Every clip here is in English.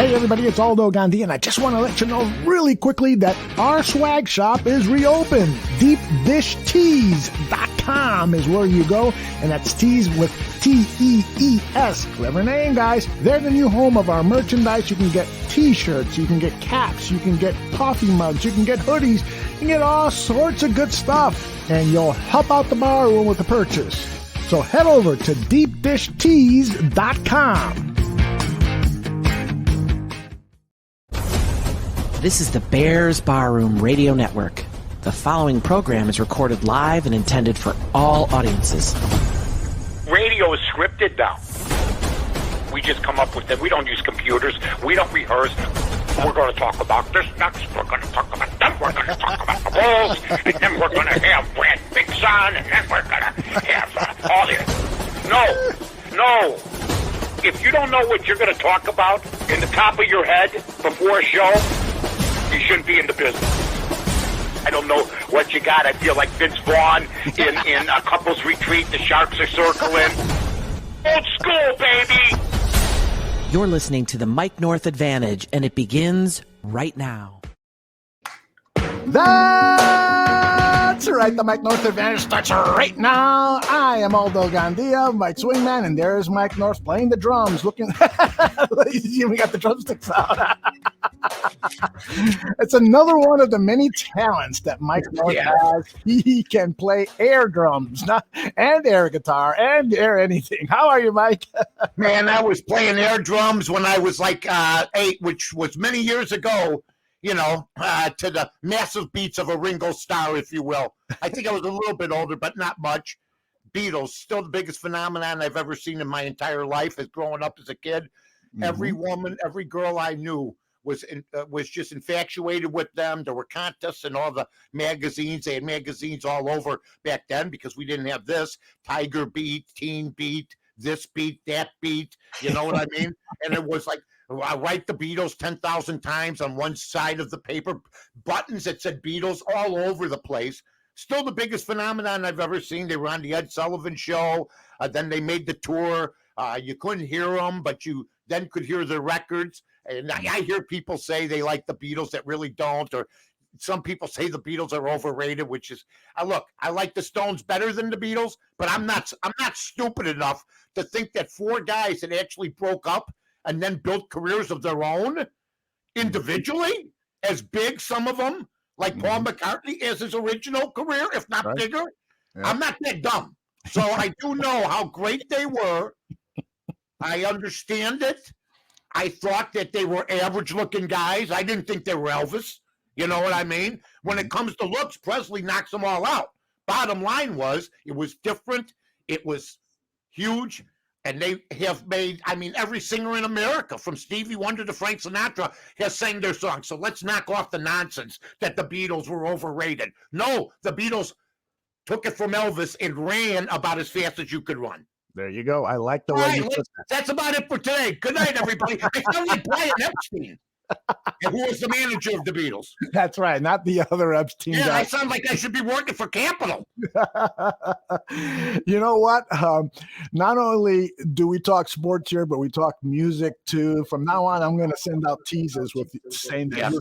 Hey everybody, it's Aldo Gandhi, and I just want to let you know really quickly that our swag shop is reopened. DeepDishTees.com is where you go, and that's tees with T-E-E-S. Clever name, guys. They're the new home of our merchandise. You can get t-shirts, you can get caps, you can get coffee mugs, you can get hoodies, you can get all sorts of good stuff, and you'll help out the bar room with the purchase. So head over to DeepDishTees.com. This is the Bears Barroom Radio Network. The following program is recorded live and intended for all audiences. Radio is scripted now. We just come up with it. We don't use computers. We don't rehearse. We're going to talk about this next. We're going to talk about them. We're going to talk about the Bulls. And then we're going to have Brad Bixon. And then we're going to have all this. No. If you don't know what you're going to talk about in the top of your head before a show, you shouldn't be in the business. I don't know what you got. I feel like Vince Vaughn in a couple's retreat. The Sharks are circling. Old school, baby. You're listening to the Mike North Advantage, and it begins right now. That's right. The Mike North Advantage starts right now. I am Aldo Gandia, Mike Swingman, and there's Mike North playing the drums. Looking, we got the drumsticks out. It's another one of the many talents that Mike North has. He can play air drums and air guitar and air anything. How are you, Mike? Man, I was playing air drums when I was like 8, which was many years ago. You know, to the massive beats of a Ringo Starr, if you will. I think I was a little bit older, but not much. Beatles, still the biggest phenomenon I've ever seen in my entire life as growing up as a kid. Mm-hmm. Every woman, every girl I knew was just infatuated with them. There were contests in all the magazines. They had magazines all over back then because we didn't have this. Tiger Beat, Teen Beat, this beat, that beat. You know what I mean? And it was like, I write the Beatles 10,000 times on one side of the paper, buttons that said Beatles all over the place. Still the biggest phenomenon I've ever seen. They were on the Ed Sullivan Show. Then they made the tour. You couldn't hear them, but you then could hear their records. And I hear people say they like the Beatles that really don't, or some people say the Beatles are overrated, which is, look, I like the Stones better than the Beatles, but I'm not stupid enough to think that 4 guys that actually broke up and then built careers of their own individually, as big, some of them, like Paul McCartney, as his original career, if not bigger. Yeah. I'm not that dumb. So I do know how great they were. I understand it. I thought that they were average-looking guys. I didn't think they were Elvis. You know what I mean? When it comes to looks, Presley knocks them all out. Bottom line was, it was different. It was huge. And they have made, every singer in America, from Stevie Wonder to Frank Sinatra, has sang their songs. So let's knock off the nonsense that the Beatles were overrated. No, the Beatles took it from Elvis and ran about as fast as you could run. There you go. I like the way you put that. That's about it for today. Good night, everybody. I sound like Brian Epstein, who was the manager of the Beatles. That's right, not the other Epstein guy. I sound like I should be working for Capitol. You know what? Not only do we talk sports here, but we talk music too. From now on, I'm going to send out teasers with saying that.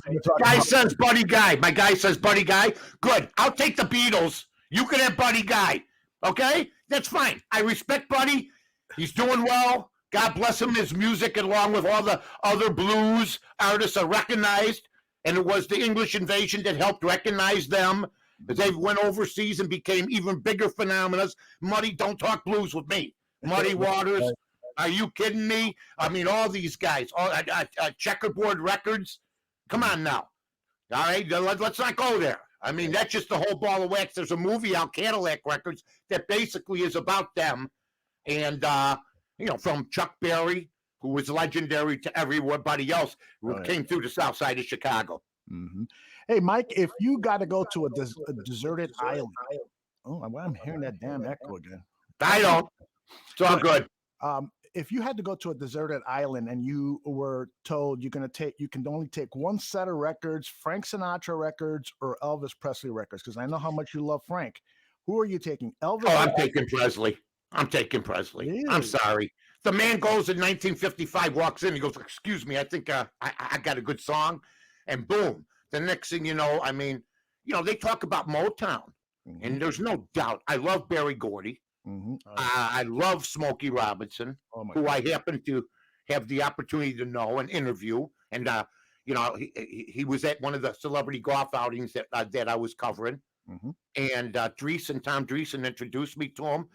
Guy says Buddy Guy. My guy says Buddy Guy. Good. I'll take the Beatles. You can have Buddy Guy. Okay? That's fine. I respect Buddy. He's doing well. God bless him. His music, along with all the other blues artists, are recognized. And it was the English invasion that helped recognize them. They went overseas and became even bigger phenomena. Muddy, don't talk blues with me. Muddy Waters. Are you kidding me? All these guys. Checkerboard Records. Come on now. All right? Let's not go there. That's just the whole ball of wax. There's a movie out, Cadillac Records, that basically is about them. And, from Chuck Berry, who was legendary to everybody else who came through the south side of Chicago. Mm-hmm. Hey, Mike, if you got to go to a deserted island. Oh, I'm hearing that damn echo again. I don't. It's all good. If you had to go to a deserted island and you were told you can only take one set of records, Frank Sinatra records or Elvis Presley records, because I know how much you love Frank. Who are you taking? Elvis? Oh, I'm taking Presley. Really? I'm sorry. The man goes in 1955, walks in, he goes, "Excuse me, I think I got a good song," and boom. The next thing you know, I mean, they talk about Motown, and there's no doubt. I love Berry Gordy. I love Smokey Robinson, who I happen to have the opportunity to know and interview. And he was at one of the celebrity golf outings that I was covering. And Tom Dreesen introduced me to him.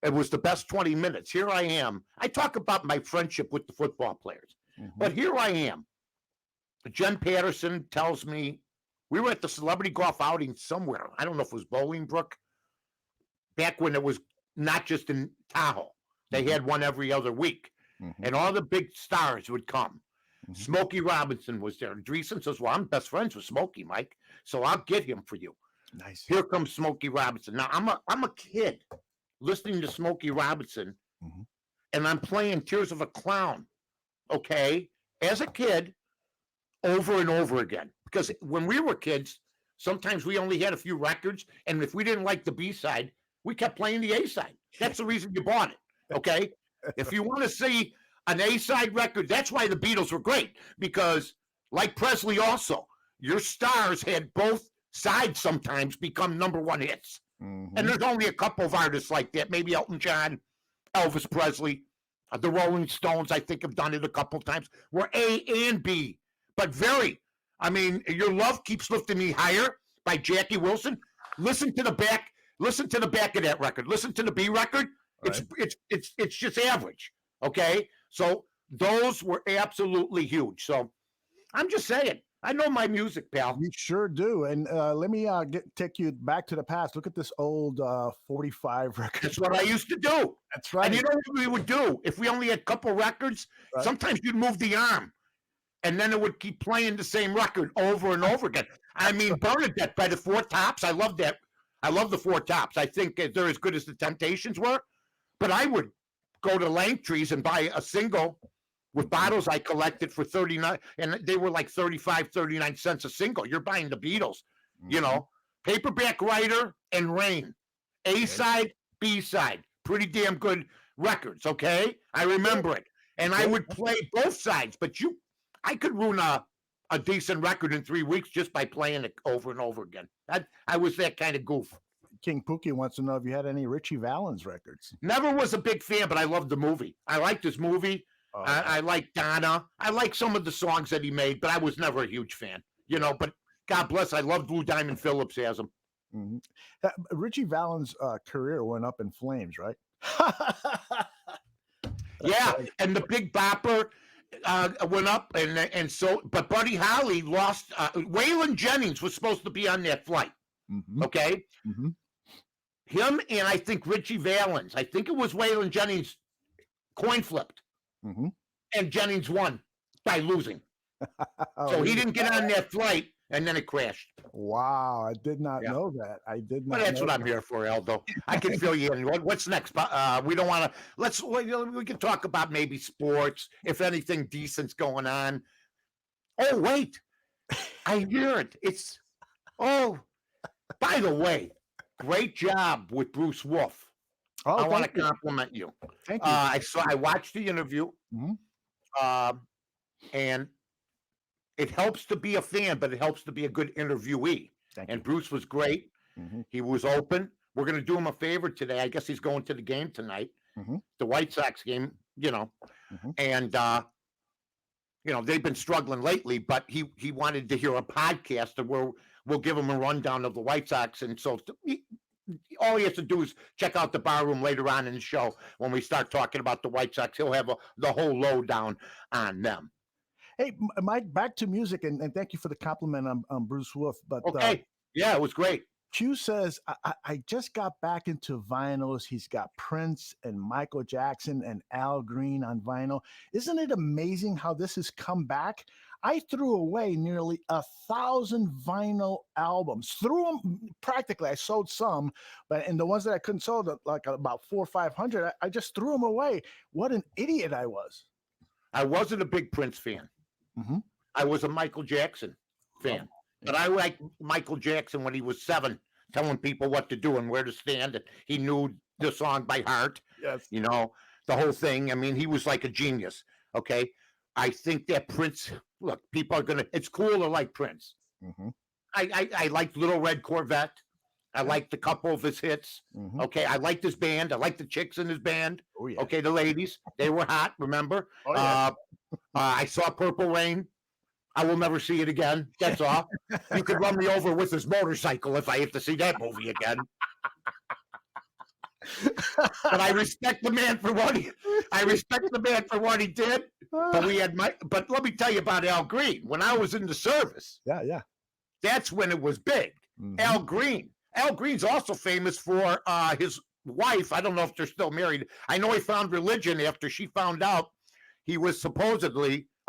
It was the best 20 minutes. Here I am. I talk about my friendship with the football players, but here I am. Jen Patterson tells me we were at the celebrity golf outing somewhere. I don't know if it was Bolingbrook, back when it was not just in Tahoe. They had one every other week, and all the big stars would come. Smokey Robinson was there. And Dreesen says, "Well, I'm best friends with Smokey, Mike, so I'll get him for you." Nice. Here comes Smokey Robinson. Now I'm a kid listening to Smokey Robinson, and I'm playing Tears of a Clown, okay, as a kid, over and over again. Because when we were kids, sometimes we only had a few records, and if we didn't like the B-side, we kept playing the A-side. That's the reason you bought it, okay? If you want to see an A-side record, that's why the Beatles were great, because like Presley also, your stars had both sides sometimes become number one hits. And there's only a couple of artists like that, maybe Elton John, Elvis Presley, the Rolling Stones, I think have done it a couple times, were A and B, but Your Love Keeps Lifting Me Higher by Jackie Wilson. Listen to the back of that record. Listen to the B record. Right. It's just average. Okay. So those were absolutely huge. So I'm just saying, I know my music, pal. You sure do. And let me take you back to the past. Look at this old 45 record. That's what I used to do. That's right. And you know what we would do? If we only had a couple records, sometimes you'd move the arm, and then it would keep playing the same record over and over again. I mean, Bernadette by the Four Tops. I love that. I love the Four Tops. I think they're as good as the Temptations were. But I would go to Langtry's and buy a single with bottles I collected for 39, and they were like 35, 39 cents a single. You're buying the Beatles, Paperback Writer and Rain, A-side, B-side, pretty damn good records, okay? I remember it. And I would play both sides, but I could ruin a decent record in 3 weeks just by playing it over and over again. I was that kind of goof. King Pookie wants to know if you had any Richie Valens records. Never was a big fan, but I loved the movie. I liked his movie. I like Donna. I like some of the songs that he made, but I was never a huge fan, but God bless. I loved Lou Diamond Phillips as him. Richie Valens' career went up in flames, right? Yeah. And the Big Bopper went up. But Buddy Holly lost. Waylon Jennings was supposed to be on that flight. Okay. Him and I think Richie Valens. I think it was Waylon Jennings coin flipped. And Jennings won by losing. So he didn't get on that flight, and then it crashed. Wow, I did not know that. I did not. Well, that's what I'm here for, Aldo. I can fill you in. What's next? We don't want to. We can talk about maybe sports, if anything decent's going on. Oh wait, I hear it. By the way, great job with Bruce Wolf. I want to compliment you. Thank you. I watched the interview, and it helps to be a fan, but it helps to be a good interviewee. And Bruce was great. He was open. We're going to do him a favor today. I guess he's going to the game tonight, the White Sox game. And they've been struggling lately, but he wanted to hear a podcast where we'll give him a rundown of the White Sox, and so. All he has to do is check out the bar room later on in the show. When we start talking about the White Sox, he'll have the whole lowdown on them. Hey, Mike, back to music, and thank you for the compliment on Bruce Wolf. But okay, yeah, it was great. Q says, I just got back into vinyls. He's got Prince and Michael Jackson and Al Green on vinyl. Isn't it amazing how this has come back? I threw away nearly 1,000 vinyl albums. Threw them practically. I sold some, and the ones that I couldn't sell, like about 400 or 500, I just threw them away. What an idiot I was. I wasn't a big Prince fan. I was a Michael Jackson fan. But I liked Michael Jackson when he was 7, telling people what to do and where to stand. And he knew the song by heart. Yes. the whole thing. I mean, he was like a genius. Okay. I think that Prince, look, people are going to, it's cool to like Prince. Mhm. I like Little Red Corvette. I liked a couple of his hits. Mhm. Okay. I liked his band. I liked the chicks in his band. Oh yeah. Okay. The ladies, they were hot. Remember? Oh, yeah. I saw Purple Rain. I will never see it again. That's all. You could run me over with his motorcycle if I have to see that movie again. But I respect the man for what he. I respect the man for what he did. But we had But let me tell you about Al Green. When I was in the service, Yeah. that's when it was big. Mhm. Al Green. Al Green's also famous for his wife. I don't know if they're still married. I know he found religion after she found out he was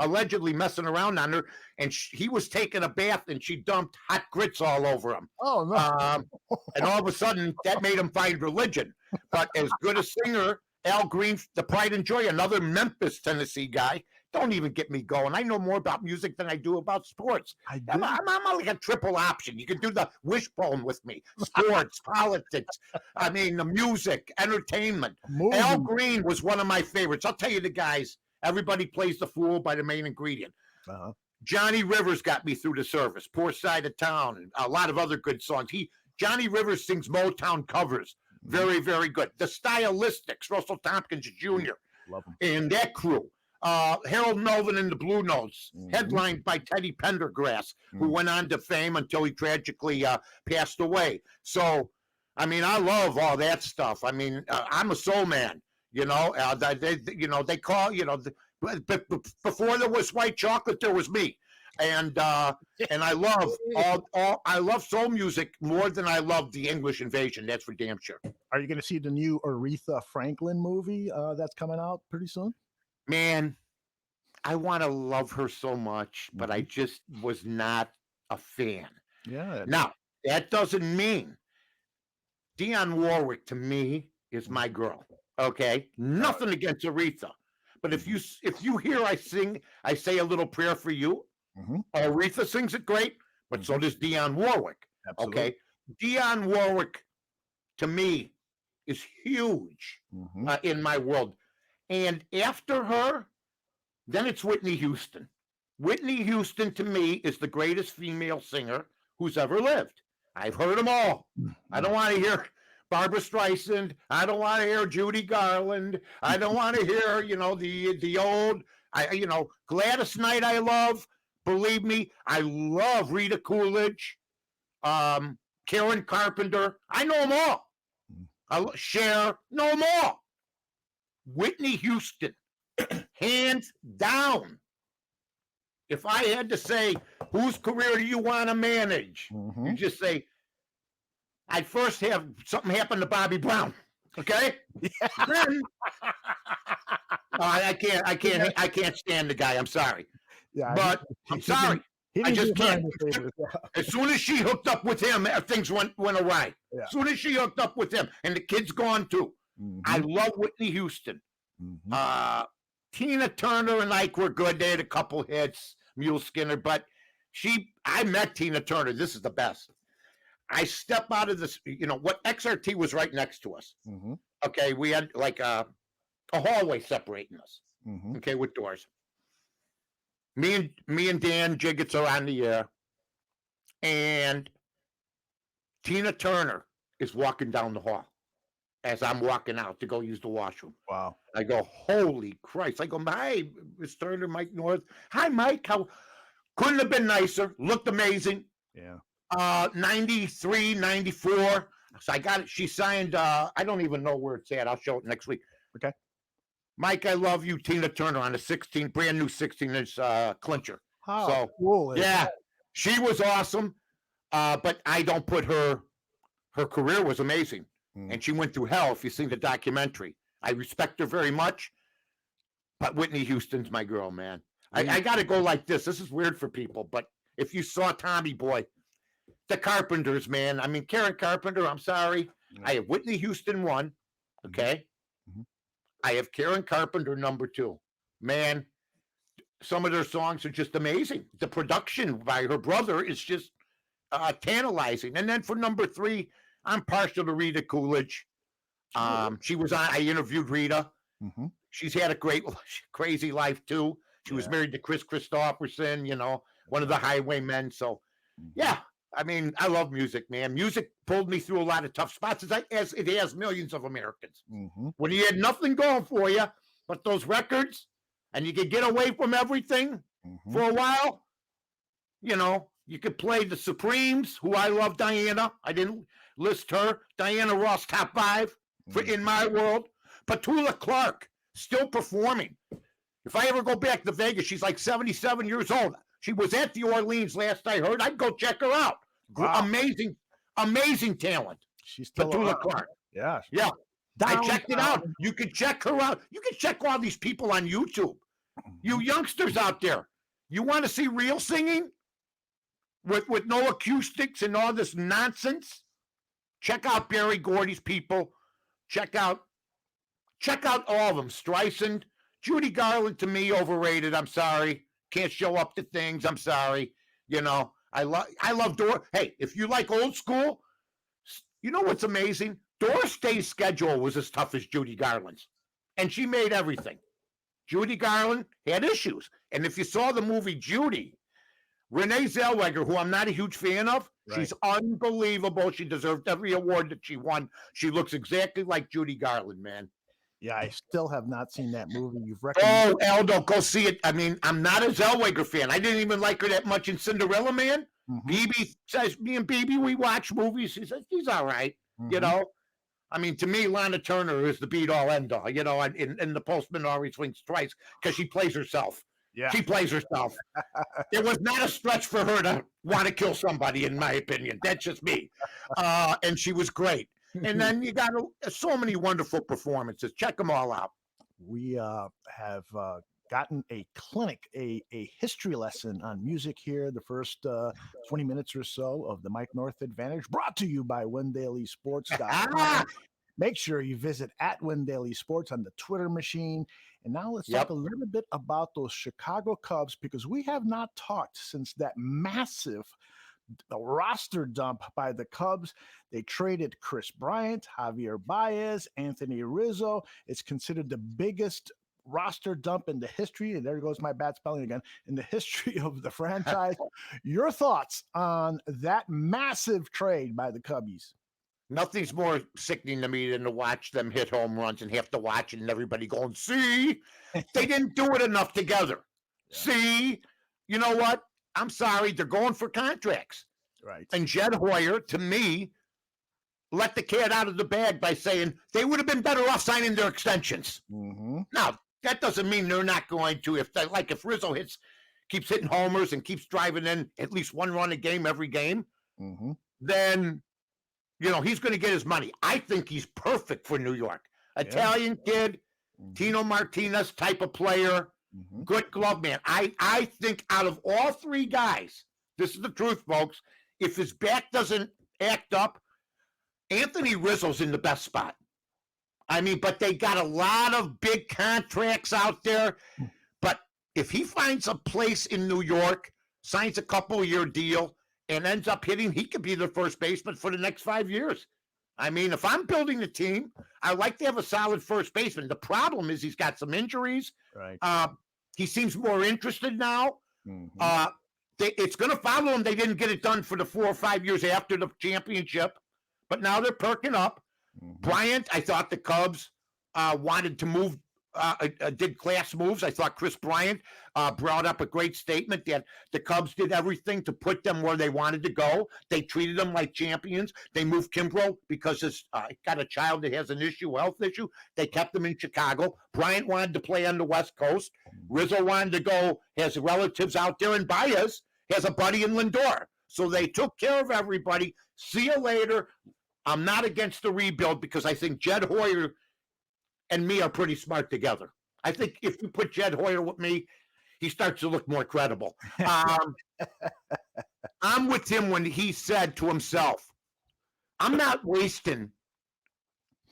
allegedly messing around on her, and he was taking a bath and she dumped hot grits all over him. Oh no. And all of a sudden that made him find religion. But as good a singer, Al Green, the Pride and Joy, another Memphis, Tennessee guy. Don't even get me going. I know more about music than I do about sports. I'm like a triple option. You can do the wishbone with me. Sports, politics, I mean, the music, entertainment. Al Green was one of my favorites. I'll tell you the guys, everybody plays the fool by the main ingredient. Uh-huh. Johnny Rivers got me through the service. Poor Side of Town, and a lot of other good songs. Johnny Rivers sings Motown covers. Very, very good. The Stylistics, Russell Tompkins Jr. Love him. And that crew. Harold Melvin and the Blue Notes, headlined by Teddy Pendergrass, who went on to fame until he tragically passed away. So, I mean, I love all that stuff. I mean, I'm a soul man. You know, they call, before there was white chocolate, there was me. And I love soul music more than I love the English Invasion. That's for damn sure. Are you going to see the new Aretha Franklin movie that's coming out pretty soon? Man, I want to love her so much, but I just was not a fan. Yeah. Now, that doesn't mean Dionne Warwick to me is my girl. Okay, nothing against Aretha, but if you hear I say a little prayer for you. Aretha sings it great, but so does Dionne Warwick. Absolutely. Okay, Dionne Warwick to me is huge in my world, and after her, then it's Whitney Houston. Whitney Houston to me is the greatest female singer who's ever lived. I've heard them all. I don't want to hear Barbra Streisand. I don't want to hear Judy Garland. I don't want to hear, the old, Gladys Knight I love. Believe me, I love Rita Coolidge, Karen Carpenter. I know them all. Cher, know them all. Whitney Houston, hands down. If I had to say, whose career do you want to manage? You just say, I'd first have something happen to Bobby Brown. Okay? Then, I can't stand the guy. I'm sorry. Yeah, but I'm sorry. I just can't. As soon as she hooked up with him, things went awry. Yeah. As soon as she hooked up with him, and the kid's gone too. I love Whitney Houston. Tina Turner and Ike were good. They had a couple hits, Mule Skinner, but I met Tina Turner. This is the best. I step out of this, what XRT was right next to us. Okay, we had like a hallway separating us. Okay, with doors. Me and Dan Jiggets are on the air, and Tina Turner is walking down the hall as I'm walking out to go use the washroom. Wow. I go, holy Christ. I go, hi, Miss Turner, Mike North. Hi, Mike. Couldn't have been nicer. Looked amazing. Yeah. 93, 94. So I got it. She signed, I don't even know where it's at. I'll show it next week. Okay. Mike, I love you, Tina Turner, on a brand new 16-inch clincher. How cool is that? She was awesome. But I don't put her career was amazing. And she went through hell, if you see the documentary. I respect her very much. But Whitney Houston's my girl, man. I got to go like this. This is weird for people, but if you saw Tommy Boy, the Carpenters, man. I mean, Karen Carpenter, I'm sorry. I have Whitney Houston 1, okay? I have Karen Carpenter number 2. Man, some of their songs are just amazing. The production by her brother is just tantalizing. And then for number 3, I'm partial to Rita Coolidge. She was on, I interviewed Rita, Mm-hmm. She's had a great, crazy life too. She was married to Chris Christopherson, one of the Highwaymen. So, yeah, I mean, I love music, man. Music pulled me through a lot of tough spots, as it has millions of Americans. Mm-hmm. When you had nothing going for you but those records, and you could get away from everything for a while, you could play the Supremes, who I love. Diana, I didn't list her. Diana Ross, top 5 for In My World. Petula Clark, still performing. If I ever go back to Vegas, she's like 77 years old. She was at the Orleans last I heard. I'd go check her out. Wow. Amazing talent. She's still Petula Clark. Yeah. Yeah. I checked it out. You can check her out. You can check all these people on YouTube. You youngsters out there, you want to see real singing with no acoustics and all this nonsense? Check out Barry Gordy's people. Check out all of them. Streisand, Judy Garland, to me, overrated. I'm sorry. Can't show up to things. I'm sorry. I love Doris. Hey, if you like old school, you know what's amazing? Doris Day's schedule was as tough as Judy Garland's, and she made everything. Judy Garland had issues. And if you saw the movie Judy, Renee Zellweger, who I'm not a huge fan of, she's unbelievable. She deserved every award that she won. She looks exactly like Judy Garland, man. Yeah, I still have not seen that movie. You've recommended. Oh, Aldo, go see it. I mean, I'm not a Zellweger fan. I didn't even like her that much in Cinderella Man. BB says, me and BB, we watch movies. He says, he's all right, I mean, to me, Lana Turner is the be-all, end-all, and The Postman Always Swings Twice, because she plays herself. Yeah. She plays herself. It was not a stretch for her to want to kill somebody, in my opinion. That's just me. And she was great. And then you got so many wonderful performances. Check them all out. We have gotten a clinic, a history lesson on music here, the first 20 minutes or so of the Mike North Advantage, brought to you by WinDailySports.com. Make sure you visit at WinDailySports on the Twitter machine. And now let's talk a little bit about those Chicago Cubs, because we have not talked since that massive roster dump by the Cubs. They traded Chris Bryant, Javier Baez, Anthony Rizzo. It's considered the biggest roster dump in the history, and there goes my bad spelling again, in the history of the franchise. Your thoughts on that massive trade by the Cubbies? Nothing's more sickening to me than to watch them hit home runs and have to watch it and everybody going, see, they didn't do it enough together. Yeah. See, you know what? I'm sorry, they're going for contracts. Right. And Jed Hoyer, to me, let the cat out of the bag by saying they would have been better off signing their extensions. Now, that doesn't mean they're not going to. If Rizzo keeps hitting homers and keeps driving in at least one run a game every game, then he's going to get his money. I think he's perfect for New York. Italian kid, Tino Martinez type of player, good glove man. I think out of all three guys, this is the truth, folks. If his back doesn't act up, Anthony Rizzo's in the best spot. I mean, but they got a lot of big contracts out there. But if he finds a place in New York, signs a couple-year deal, and ends up hitting, he could be the first baseman for the next 5 years. I mean, if I'm building a team, I like to have a solid first baseman. The problem is he's got some injuries. Right. He seems more interested now. It's going to follow him. They didn't get it done for the 4 or 5 years after the championship, but now they're perking up. Bryant, I thought the Cubs wanted to move, did class moves. I thought Chris Bryant brought up a great statement that the Cubs did everything to put them where they wanted to go. They treated them like champions. They moved Kimbrel because he's got a child that has an health issue. They kept him in Chicago. Bryant wanted to play on the West Coast. Rizzo wanted to go, has relatives out there, and Baez has a buddy in Lindor. So they took care of everybody. See you later. I'm not against the rebuild because I think Jed Hoyer and me are pretty smart together. I think if you put Jed Hoyer with me, he starts to look more credible. I'm with him when he said to himself, I'm not wasting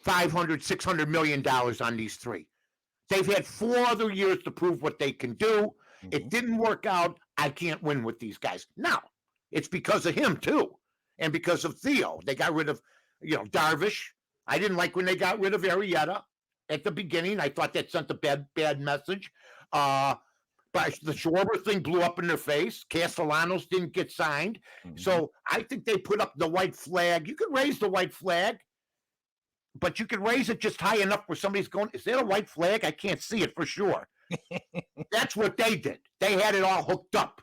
$500, $600 million on these three. They've had 4 other years to prove what they can do. It didn't work out. I can't win with these guys. Now, it's because of him, too, and because of Theo. They got rid of, Darvish. I didn't like when they got rid of Arrieta. at the beginning. I thought that sent a bad message. But the Schwarber thing blew up in their face. Castellanos didn't get signed. So I think they put up the white flag. You could raise the white flag, but you could raise it just high enough where somebody's going, is that a white flag? I can't see it for sure. That's what they did. They had it all hooked up,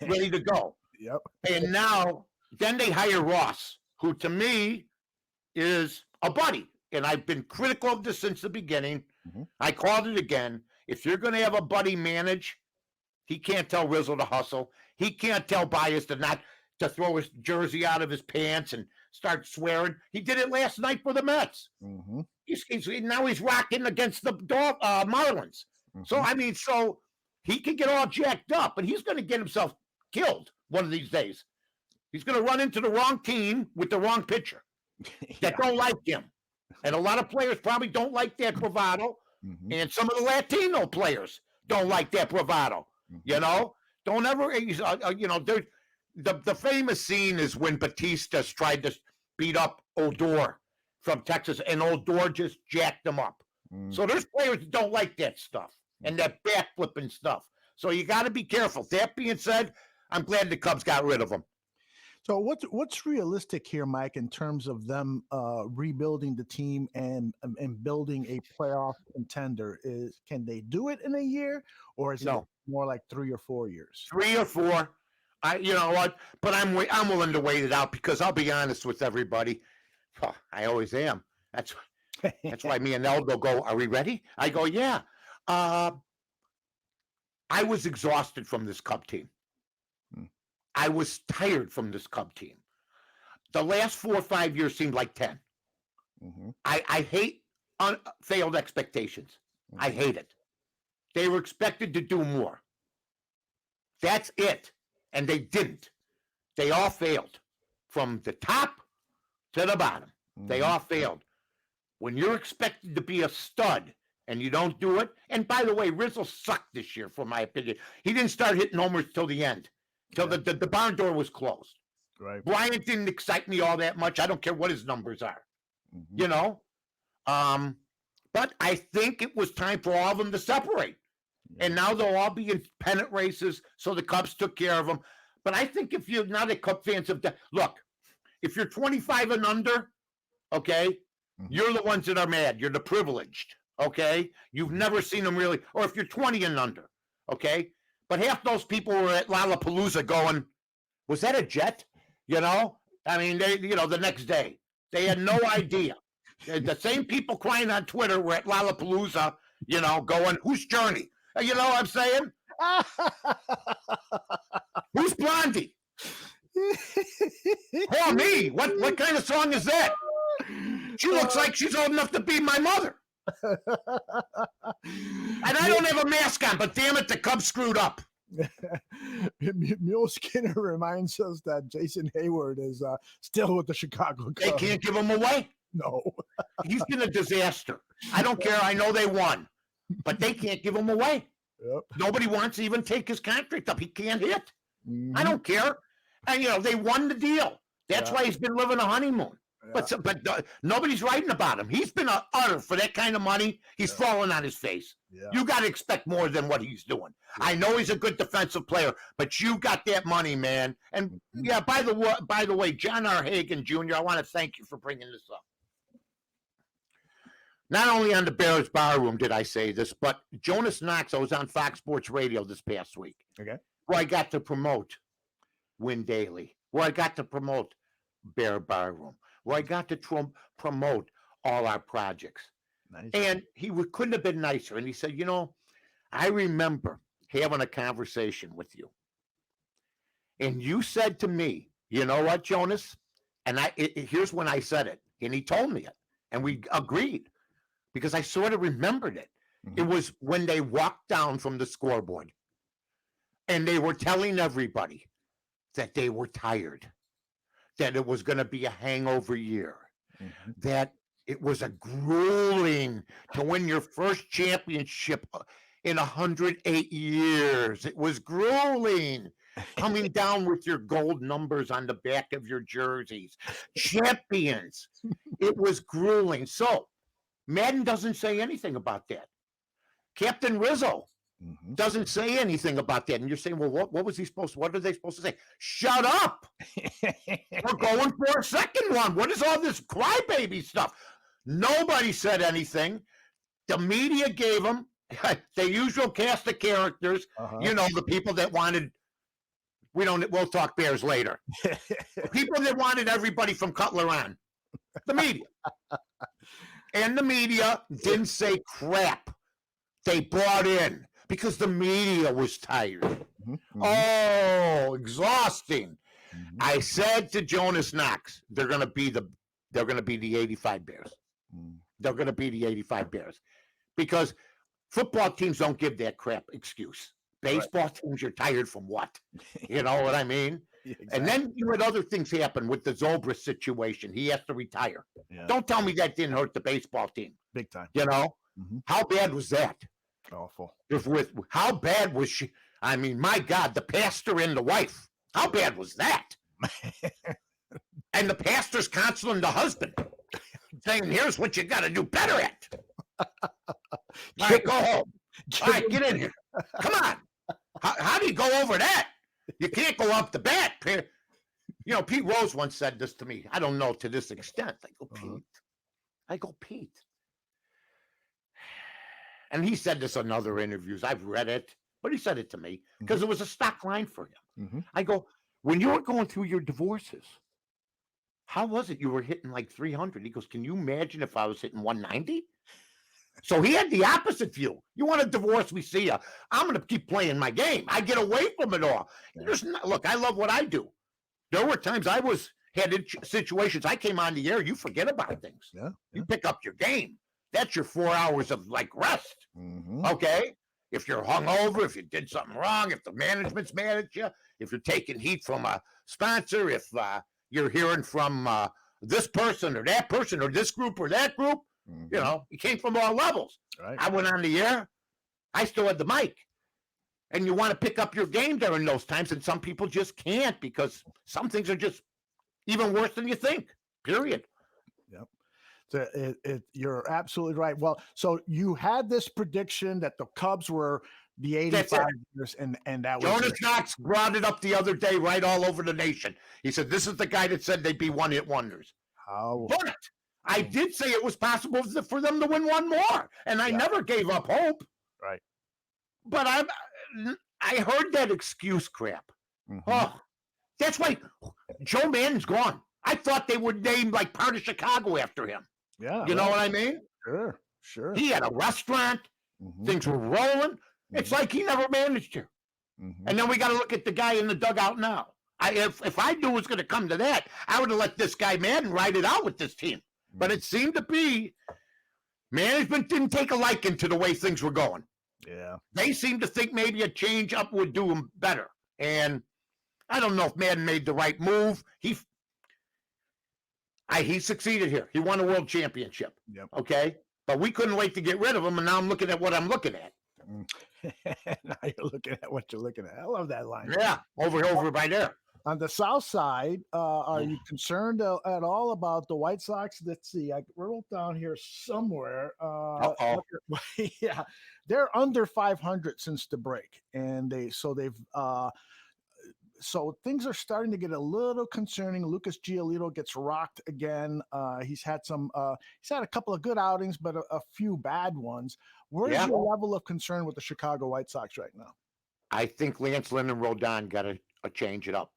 ready to go. Yep. And now, then they hire Ross, who to me is a buddy. And I've been critical of this since the beginning. I called it again. If you're going to have a buddy manage, he can't tell Rizzo to hustle. He can't tell Bias to throw his jersey out of his pants and start swearing. He did it last night for the Mets. Now he's rocking against the Marlins. So, I mean, so he can get all jacked up, but he's going to get himself killed one of these days. He's going to run into the wrong team with the wrong pitcher that don't like him. And a lot of players probably don't like that bravado. And some of the Latino players don't like that bravado. You know, don't ever, you know, the famous scene is when Batista tried to beat up Odor from Texas, and Odor just jacked him up. So there's players that don't like that stuff and that backflipping stuff. So you got to be careful. That being said, I'm glad the Cubs got rid of him. So what's realistic here, Mike, in terms of them rebuilding the team and building a playoff contender? Can they do it in a year, or is it more like 3 or 4 years? 3 or 4. You know what? But I'm willing to wait it out, because I'll be honest with everybody. Oh, I always am. That's why me and Eldo go, are we ready? I go, yeah. I was exhausted from this Cub team. I was tired from this Cub team. The last 4 or 5 years seemed like 10. I hate failed expectations. I hate it. They were expected to do more. That's it. And they didn't. They all failed. From the top to the bottom. They all failed. When you're expected to be a stud and you don't do it, and by the way, Rizzo sucked this year, for my opinion. He didn't start hitting homers till the end. Till the barn door was closed. Right. Bryant didn't excite me all that much. I don't care what his numbers are. You know? But I think it was time for all of them to separate. And now they'll all be in pennant races, so the Cubs took care of them. But I think now the Cub fans have done, look, if you're 25 and under, okay, you're the ones that are mad. You're the privileged, okay? You've never seen them really, or if you're 20 and under, okay? But half those people were at Lollapalooza going, was that a jet? You know? I mean, the next day. They had no idea. The same people crying on Twitter were at Lollapalooza, going, who's Journey? You know what I'm saying? Who's Blondie? Oh, me. What kind of song is that? She looks like she's old enough to be my mother. And I don't have a mask on, but damn it, the Cubs screwed up. Mule Skinner reminds us that Jason Hayward is still with the Chicago Cubs. They can't give him away? No. He's been a disaster. I don't care. I know they won, but they can't give him away. Yep. Nobody wants to even take his contract up. He can't hit. I don't care. And, they won the deal. That's why he's been living a honeymoon. Yeah. But nobody's writing about him. He's been utter for that kind of money. He's fallen on his face. Yeah. You got to expect more than what he's doing. Yeah. I know he's a good defensive player, but you got that money, man. And by the way, John R. Hagan Jr., I want to thank you for bringing this up. Not only on the Bears Bar Room did I say this, but Jonas Knox, I was on Fox Sports Radio this past week. Okay. Where I got to promote Win Daily, where I got to promote Bear Bar Room, where I got to promote all our projects. Nice. And he couldn't have been nicer. And he said, I remember having a conversation with you. And you said to me, you know what, Jonas? And here's when I said it. And he told me it. And we agreed. Because I sort of remembered it. Mm-hmm. It was when they walked down from the scoreboard. And they were telling everybody that they were tired. That it was going to be a hangover year. Mm-hmm. That it was a grueling to win your first championship in 108 years. It was grueling. Coming down with your gold numbers on the back of your jerseys. Champions. It was grueling. So Madden doesn't say anything about that. Captain Rizzo doesn't say anything about that. And you're saying, well, what was he supposed to, what are they supposed to say? Shut up. We're going for a second one. What is all this crybaby stuff? Nobody said anything. The media gave them the usual cast of characters, the people that wanted, we'll talk Bears later. People that wanted everybody from Cutler on. The media. And the media didn't say crap. They bought in because the media was tired. Oh, exhausting. I said to Jonas Knox, they're going to be the 85 Bears. They're going to be the 85 Bears because football teams don't give that crap excuse. Baseball teams, you're tired from what? You know what I mean? Exactly. And then you had other things happen with the Zobrist situation. He has to retire. Yeah. Don't tell me that didn't hurt the baseball team. Big time. You know? How bad was that? Awful. How bad was she? I mean, my God, the pastor and the wife. How bad was that? And the pastor's counseling the husband, saying, here's what you got to do better at. All right, go home. All right, get in here. Come on. How do you go over that? You can't go up the bat. Pete Rose once said this to me. I don't know to this extent. I go, Pete. And he said this in other interviews. I've read it, but he said it to me because it was a stock line for him. I go, when you were going through your divorces, how was it you were hitting like 300? He goes, can you imagine if I was hitting 190? So he had the opposite view. You want a divorce? We see you. I'm going to keep playing my game. I get away from it all. Look, I love what I do. There were times I had situations. I came on the air. You forget about things. Yeah. You pick up your game. That's your 4 hours of rest. Okay. If you're hungover, if you did something wrong, if the management's mad at you, if you're taking heat from a sponsor, if you're hearing from this person or that person or this group or that group, you came from all levels. Right. I went on the air. I still had the mic. And you want to pick up your game during those times, and some people just can't because some things are just even worse than you think, period. Yep. So you're absolutely right. Well, so you had this prediction that the Cubs were the 85 years, and that was Jonas Knox brought it up the other day right all over the nation. He said, this is the guy that said they'd be one-hit wonders. But I did say it was possible for them to win one more, and I never gave up hope. Right. But I heard that excuse crap. Oh, that's why Joe Maddon's gone. I thought they would name part of Chicago after him. Yeah. You know what I mean? Sure. He had a restaurant. Things were rolling. It's like he never managed here. And then we got to look at the guy in the dugout now. If I knew it was going to come to that, I would have let this guy Maddon ride it out with this team. But it seemed to be management didn't take a liking to the way things were going. Yeah. They seemed to think maybe a change up would do them better. And I don't know if Maddon made the right move. He succeeded here. He won a world championship. Yep. Okay. But we couldn't wait to get rid of him. And now I'm looking at what I'm looking at. Now you're looking at what you're looking at. I love that line. Yeah. Over by there. On the south side, are you concerned at all about the White Sox? Let's see. I wrote down here somewhere. Yeah, they're under 500 since the break, and so things are starting to get a little concerning. Lucas Giolito gets rocked again. He's had a couple of good outings, but a few bad ones. Where's your level of concern with the Chicago White Sox right now? I think Lance Lynn and Rodon got to change it up.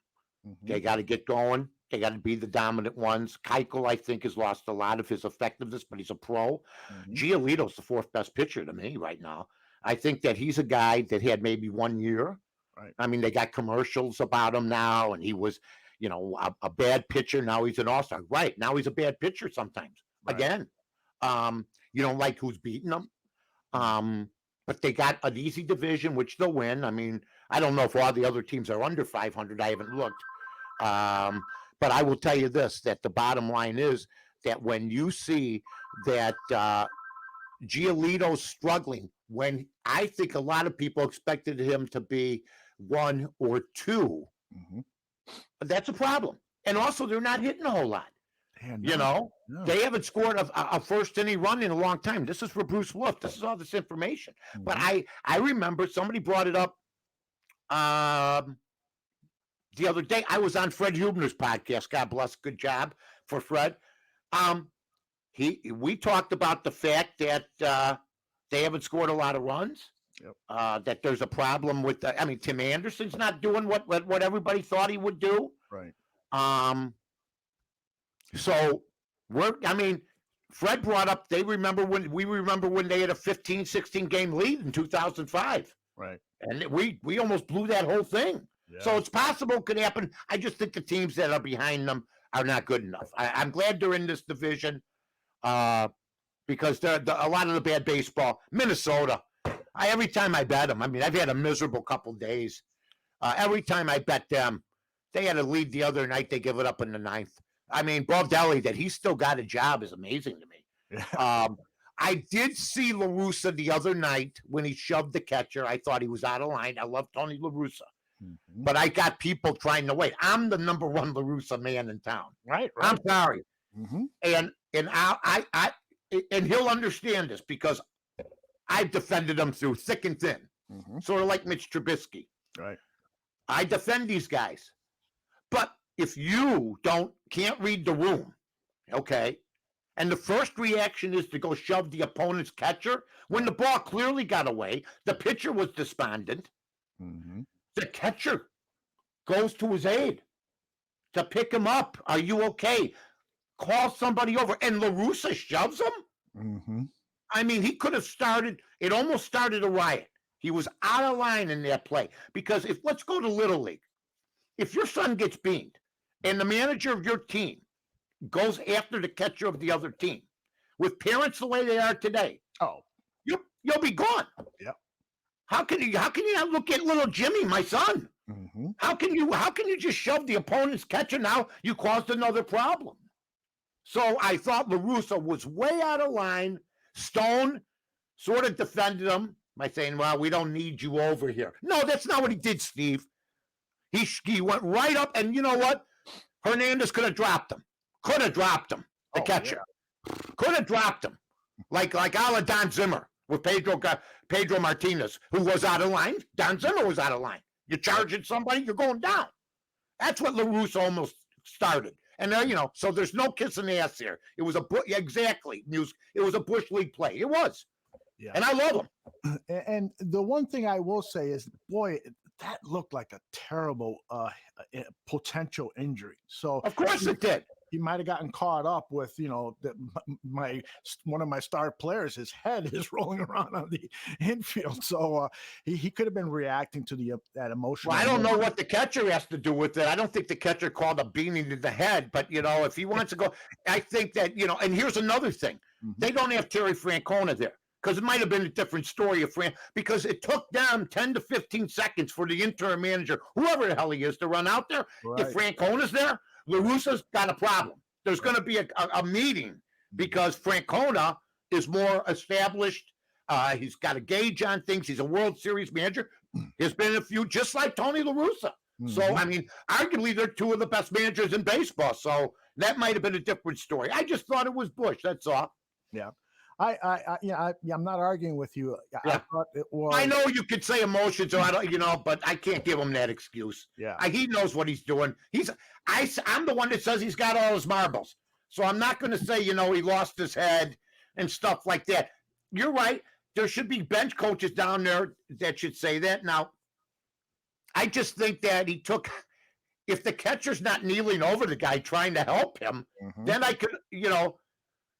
They got to get going. They got to be the dominant ones. Keuchel, I think, has lost a lot of his effectiveness, but he's a pro. Giolito's the fourth best pitcher to me right now. I think that he's a guy that had maybe 1 year. Right. I mean, they got commercials about him now, and he was, a bad pitcher. Now he's an all-star. Right. Now he's a bad pitcher sometimes. Right. Again, you don't like who's beating them. But they got an easy division, which they'll win. I mean, I don't know if all the other teams are under 500. I haven't looked. But I will tell you this, that the bottom line is that when you see that Giolito's struggling, when I think a lot of people expected him to be 1 or 2, that's a problem. And also, they're not hitting a whole lot. Yeah, You no, know, they haven't scored a first inning run in a long time. This is for Bruce Wolf. This is all this information. But I remember somebody brought it up the other day. I was on Fred Hubner's podcast. God bless. Good job for Fred. We talked about the fact that they haven't scored a lot of runs. Yep. That there's a problem with Tim Anderson's not doing what everybody thought he would do. Right. So Fred brought up, we remember when they had a 15, 16 game lead in 2005. Right. And we almost blew that whole thing. Yeah. So it's possible it could happen. I just think the teams that are behind them are not good enough. I'm glad they're in this division because a lot of the bad baseball. Minnesota, every time I bet them, I've had a miserable couple days. Every time I bet them, they had a lead the other night. They give it up in the ninth. Baldelli, that he's still got a job is amazing to me. Yeah. I did see La Russa the other night when he shoved the catcher. I thought he was out of line. I love Tony La Russa. But I got people trying to wait. I'm the number one La Russa man in town. Right. I'm sorry. Mm-hmm. And he'll understand this because I've defended him through thick and thin. Sort of like Mitch Trubisky. Right. I defend these guys. But if you can't read the room, okay, and the first reaction is to go shove the opponent's catcher when the ball clearly got away, the pitcher was despondent. The catcher goes to his aid to pick him up. Are you okay? Call somebody over. And La Russa shoves him? He could have it almost started a riot. He was out of line in that play. Because let's go to Little League. If your son gets beamed and the manager of your team goes after the catcher of the other team, with parents the way they are today, you'll be gone. Yep. How can you not look at little Jimmy, my son? How can you just shove the opponent's catcher? Now you caused another problem. So I thought La Russa was way out of line. Stone sort of defended him by saying, well, we don't need you over here. No, that's not what he did, Steve. He went right up, and you know what? Hernandez could have dropped him. The catcher. Yeah. Could have dropped him. Like a la Don Zimmer with Pedro Martinez, who was out of line. Don Zimmer was out of line. You're charging somebody, you're going down. That's what La Russa almost started. And so there's no kissing ass here. It was exactly. It was a Bush League play. It was. Yeah. And I love him. And the one thing I will say is, boy, that looked like a terrible potential injury. So of course it did. He might have gotten caught up with, one of my star players. His head is rolling around on the infield, so he could have been reacting to that emotion. Well, I don't know what the catcher has to do with it. I don't think the catcher called a beating to the head, but if he wants to go, I think that And here's another thing: they don't have Terry Francona there. Because it might have been a different story because it took them 10 to 15 seconds for the interim manager, whoever the hell he is, to run out there. Right. If Francona's there, La Russa's got a problem. There's going to be a meeting because Francona is more established. He's got a gauge on things. He's a World Series manager. There's been a few, just like Tony La Russa. So, arguably, they're two of the best managers in baseball. So that might have been a different story. I just thought it was Bush. That's all. Yeah. I'm not arguing with you. Yeah. I thought it was. I know you could say emotions, or I don't, but I can't give him that excuse. Yeah, he knows what he's doing. I'm the one that says he's got all his marbles, so I'm not going to say he lost his head and stuff like that. You're right. There should be bench coaches down there that should say that. Now, I just think that if the catcher's not kneeling over the guy trying to help him, then I could,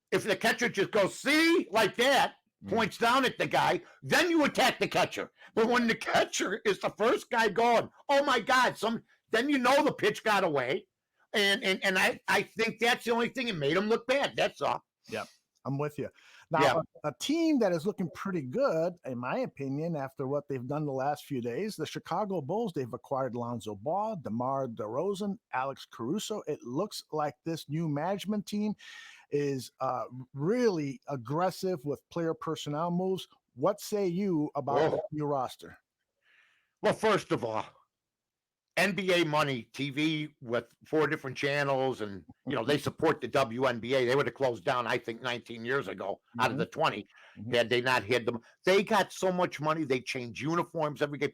if the catcher just goes, see, like that, points down at the guy, then you attack the catcher. But when the catcher is the first guy going, oh my God, then the pitch got away. And I think that's the only thing that made him look bad. That's all. Yeah, I'm with you. Now, a team that is looking pretty good, in my opinion, after what they've done the last few days, the Chicago Bulls, they've acquired Lonzo Ball, DeMar DeRozan, Alex Caruso. It looks like this new management team is really aggressive with player personnel moves. What say you about the new roster? Well, first of all, NBA money, TV with 4 different channels, and they support the WNBA. They would have closed down, I think, 19 years ago out of the 20 had they not had them. They got so much money. They change uniforms every game.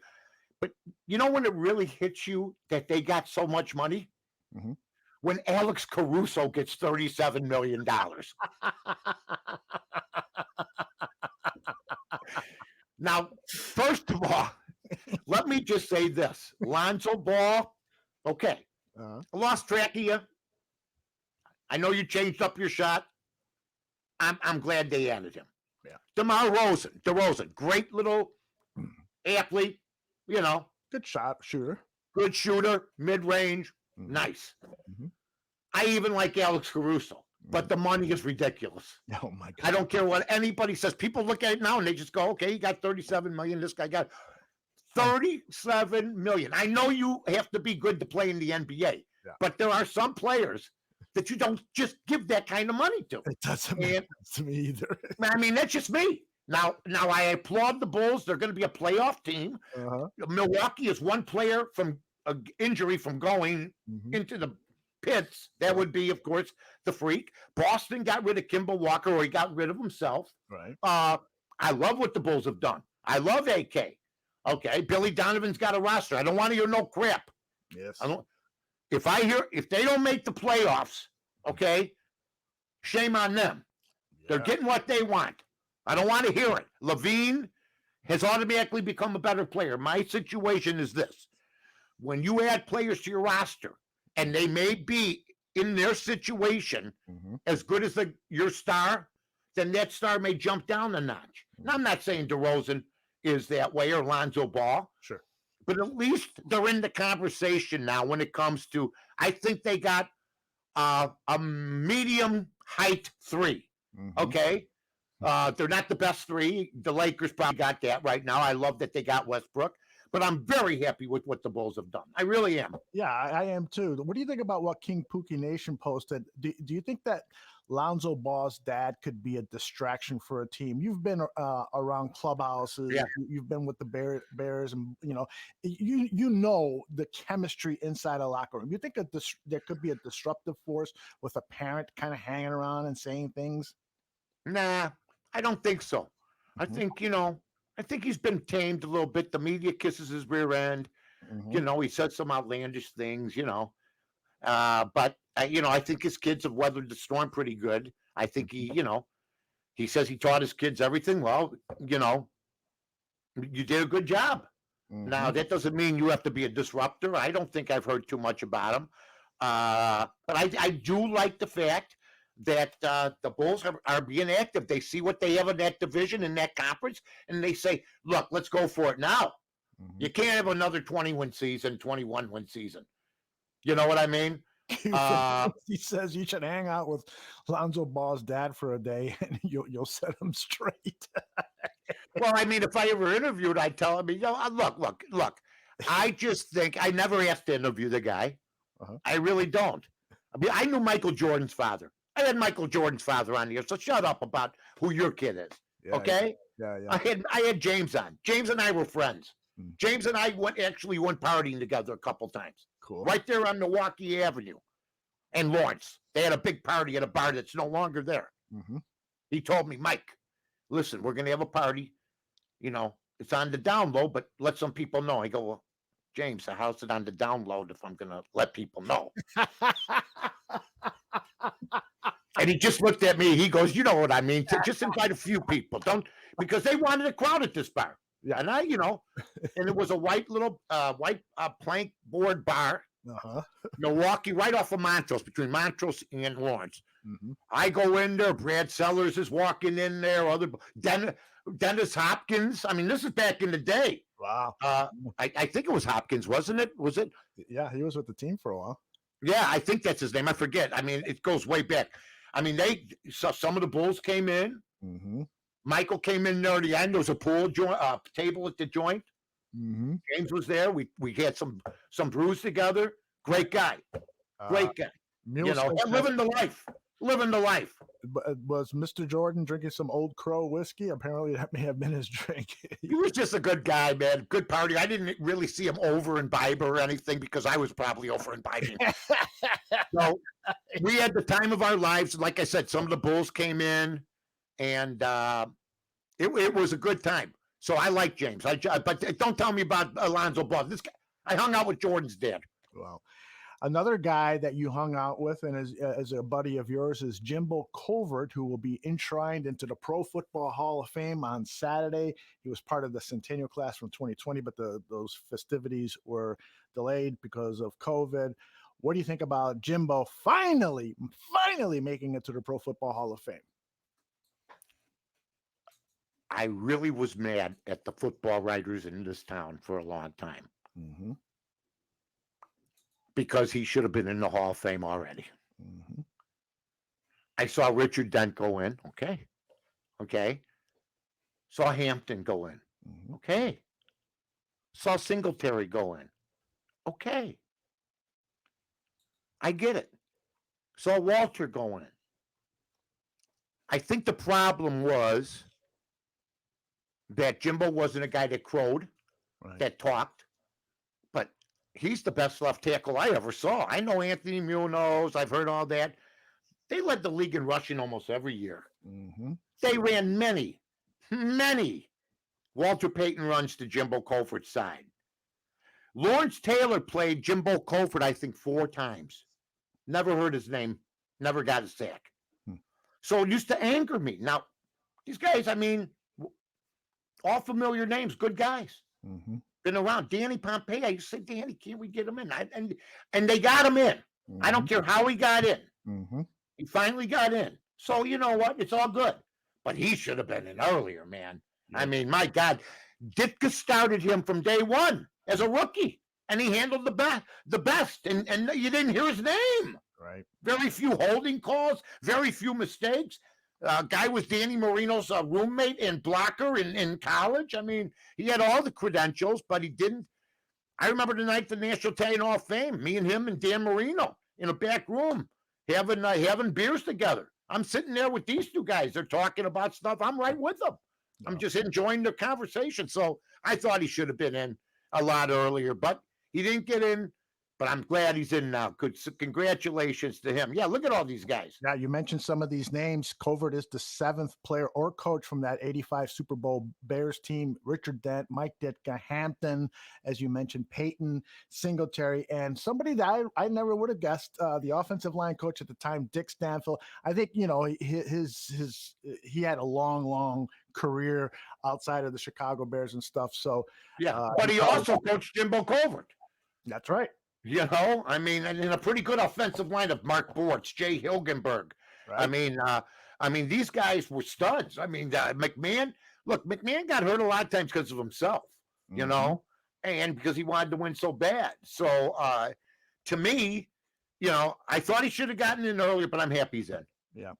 But when it really hits you that they got so much money? When Alex Caruso gets $37 million. Now, first of all, let me just say this. Lonzo Ball, okay. I lost track of you. I know you changed up your shot. I'm glad they added him. Yeah. DeMar DeRozan, great little athlete, Good shooter. Good shooter, mid-range, nice. I even like Alex Caruso, but the money is ridiculous. Oh my God. I don't care what anybody says. People look at it now and they just go, okay, he got 37 million. This guy got 37 million. I know you have to be good to play in the NBA, but there are some players that you don't just give that kind of money to. It doesn't make sense to me either. I mean, that's just me. Now I applaud the Bulls. They're going to be a playoff team. Milwaukee is one player from an injury from going into the pits. That would be, of course, the Freak. Boston got rid of Kemba Walker, or he got rid of himself. Right. I love what the Bulls have done. I love AK. Okay, Billy Donovan's got a roster. I don't want to hear no crap. Yes. If they don't make the playoffs, okay, shame on them. Yeah. They're getting what they want. I don't want to hear it. Levine has automatically become a better player. My situation is this. When you add players to your roster, and they may be in their situation as good as your star, then that star may jump down a notch. Now, I'm not saying DeRozan is that way or Lonzo Ball. Sure. But at least they're in the conversation now when it comes to, I think they got a medium height 3. Okay? They're not the best 3. The Lakers probably got that right now. I love that they got Westbrook. But I'm very happy with what the Bulls have done. I really am. Yeah, I am too. What do you think about what King Pookie Nation posted? Do you think that Lonzo Ball's dad could be a distraction for a team? You've been around clubhouses. Yeah. You've been with the Bears, and you know the chemistry inside a locker room. You think there could be a disruptive force with a parent kind of hanging around and saying things? Nah, I don't think so. I think I think he's been tamed a little bit. The media kisses his rear end. He said some outlandish things, but I think his kids have weathered the storm pretty good. I think he says he taught his kids everything. Well, you did a good job. Now, that doesn't mean you have to be a disruptor. I don't think I've heard too much about him. But I do like the fact that the Bulls are being active. They see what they have in that division, in that conference, and they say, look, let's go for it now. You can't have another 20-win season, 21-win season. You know what I mean? He says you should hang out with Lonzo Ball's dad for a day, and you'll set him straight. Well, I mean, if I ever interviewed, I'd tell him, look. I just think I never asked to interview the guy. I really don't. I mean, I knew Michael Jordan's father. I had Michael Jordan's father on here, so shut up about who your kid is. Okay? Yeah. I had James on. James and I were friends. James and I went partying together a couple times. Cool. Right there on Milwaukee Avenue and Lawrence. They had a big party at a bar that's no longer there. He told me, Mike, listen, we're going to have a party. It's on the download, but let some people know. I go, well, James, how's it on the download if I'm going to let people know? And he just looked at me. He goes, you know what I mean? Just invite a few people. Because they wanted a crowd at this bar. Yeah. And and it was a white plank board bar. Milwaukee, right off of Montrose, between Montrose and Lawrence. I go in there. Brad Sellers is walking in there. Dennis Hopkins. I mean, this is back in the day. Wow. I think it was Hopkins, wasn't it? Was it? Yeah, he was with the team for a while. Yeah, I think that's his name. I forget. I mean, it goes way back. I mean, some of the Bulls came in. Michael came in there at the end. There was a table at the joint. James was there. We had some brews together. Great guy. Great guy. Living the life. Was Mr. Jordan drinking some Old Crow whiskey? Apparently, that may have been his drink. He was just a good guy, man. Good party. I didn't really see him over imbibe or anything because I was probably over imbibing. So we had the time of our lives. Like I said, some of the Bulls came in, and it was a good time. So I like James. But don't tell me about Alonzo Ball. This guy, I hung out with Jordan's dad. Well, another guy that you hung out with and as a buddy of yours is Jimbo Covert, who will be enshrined into the Pro Football Hall of Fame on Saturday. He was part of the Centennial class from 2020, but those festivities were delayed because of COVID. What do you think about Jimbo finally making it to the Pro Football Hall of Fame? I really was mad at the football writers in this town for a long time. Mm-hmm. Because he should have been in the Hall of Fame already. Mm-hmm. I saw Richard Dent go in. Okay. Saw Hampton go in. Mm-hmm. Okay. Saw Singletary go in. Okay. I get it. Saw Walter go in. I think the problem was that Jimbo wasn't a guy that crowed, Right. that talked, but he's the best left tackle I ever saw. I know Anthony Munoz. I've heard all that. They led the league in rushing almost every year. Mm-hmm. They ran many Walter Payton runs to Jimbo Covert's side. Lawrence Taylor played Jimbo Covert, I think, 4 times. Never heard his name. Never got a sack. So it used to anger me. Now, these guys, I mean, all familiar names, good guys. Mm-hmm. Been around. Danny Pompei, I used to say, Danny, can't we get him in? And they got him in. Mm-hmm. I don't care how he got in. Mm-hmm. He finally got in. So you know what? It's all good. But he should have been in earlier, man. Yeah. I mean, my God. Ditka started him from day one as a rookie. And he handled the best. And you didn't hear his name. Right. Very few holding calls, very few mistakes. Guy was Danny Marino's roommate and blocker in college. I mean, he had all the credentials, but he didn't. I remember the night the National Italian Hall of Fame, me and him and Dan Marino in a back room having beers together. I'm sitting there with these 2 guys. They're talking about stuff. I'm right with them. Yeah. I'm just enjoying the conversation. So I thought he should have been in a lot earlier, but he didn't get in. But I'm glad he's in now. Good, congratulations to him. Yeah, look at all these guys. Now, you mentioned some of these names. Covert is the 7th player or coach from that 85 Super Bowl Bears team. Richard Dent, Mike Ditka, Hampton, as you mentioned, Peyton, Singletary, and somebody that I never would have guessed, the offensive line coach at the time, Dick Stanfield. I think, you know, he had a long career outside of the Chicago Bears and stuff. So, yeah, but he also coached Jimbo Covert. That's right. You know, I mean, and in a pretty good offensive line of Mark Bortz, Jay Hilgenberg. Right. I mean, these guys were studs. I mean, McMahon got hurt a lot of times because of himself, you know, and because he wanted to win so bad. So, to me, you know, I thought he should have gotten in earlier, but I'm happy he's in. Yeah.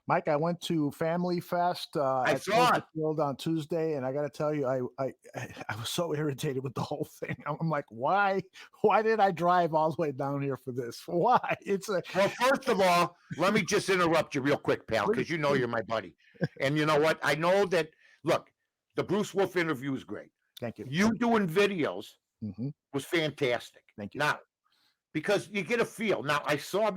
Mike, I went to Family Fest at Soldier Field on Tuesday, and I got to tell you, I was so irritated with the whole thing. I'm like, why did I drive all the way down here for this? Why? Well, first of all, let me just interrupt you real quick, pal, because you know you're my buddy. And you know what? I know that, look, the Bruce Wolf interview is great. Thank you. You doing videos was fantastic. Thank you. Now, because you get a feel. Now, I saw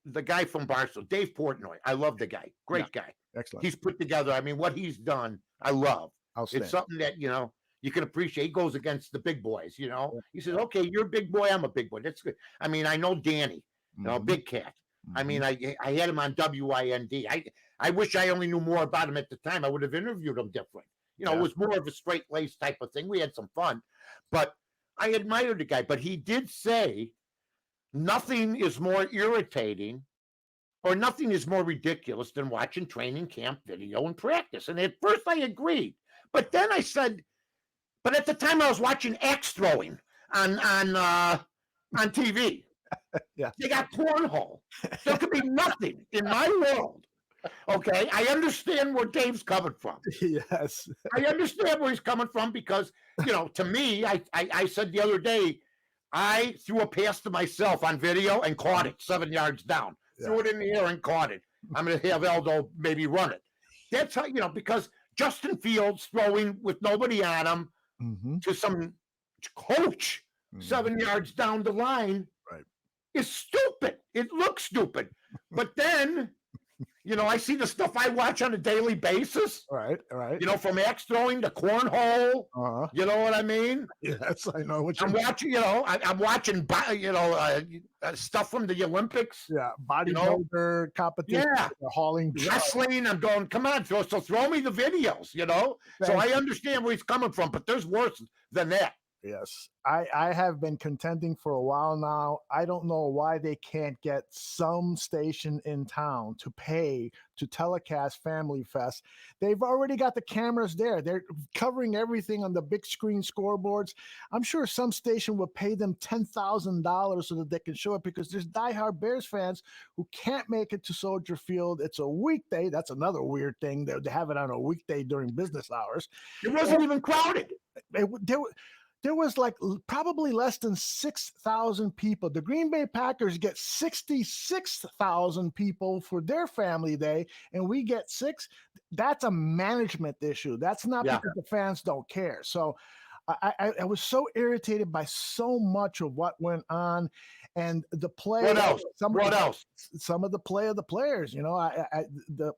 the guy from Barstool, Dave Portnoy. I love the guy. Great guy. Excellent. He's put together. I mean, what he's done, I love. Outstanding. It's something that, you know, you can appreciate. He goes against the big boys, you know. He says, okay, you're a big boy. I'm a big boy. That's good. I mean, I know Danny, you know, Big Cat. I mean, I had him on WIND. I wish I only knew more about him at the time. I would have interviewed him different. You know, it was more of a straight lace type of thing. We had some fun, but I admired the guy. But he did say, nothing is more irritating or nothing is more ridiculous than watching training camp video and practice. And at first I agreed, but then I said, but at the time I was watching axe throwing on TV. Yeah. They got cornhole. There could be nothing in my world. Okay. I understand where Dave's coming from. Yes. I understand where he's coming from because, you know, to me, I said the other day, I threw a pass to myself on video and caught it 7 yards down. threw it in the air and caught it. I'm going to have Aldo maybe run it. That's how, because Justin Fields throwing with nobody on him to some coach 7 yards down the line is stupid. It looks stupid. But then, I see the stuff I watch on a daily basis. Right. From axe throwing to cornhole. You know what I mean? Yes, I know what you're watching. I'm watching. Stuff from the Olympics. Yeah, bodybuilder competition. Yeah, hauling wrestling. I'm going. Come on, throw me the videos. So I understand where he's coming from, but there's worse than that. Yes, I have been contending for a while now. I don't know why they can't get some station in town to pay to telecast Family Fest. They've already got the cameras there. They're covering everything on the big screen scoreboards. I'm sure some station will pay them $10,000 so that they can show it, because there's diehard Bears fans who can't make it to Soldier Field. It's a weekday. That's another weird thing. They have it on a weekday during business hours. It wasn't even crowded. There was like probably less than 6,000 people. The Green Bay Packers get 66,000 people for their family day, and we get 6. That's a management issue. That's not because the fans don't care. So I was so irritated by so much of what went on, and the play. What else? Some of the play of the players. The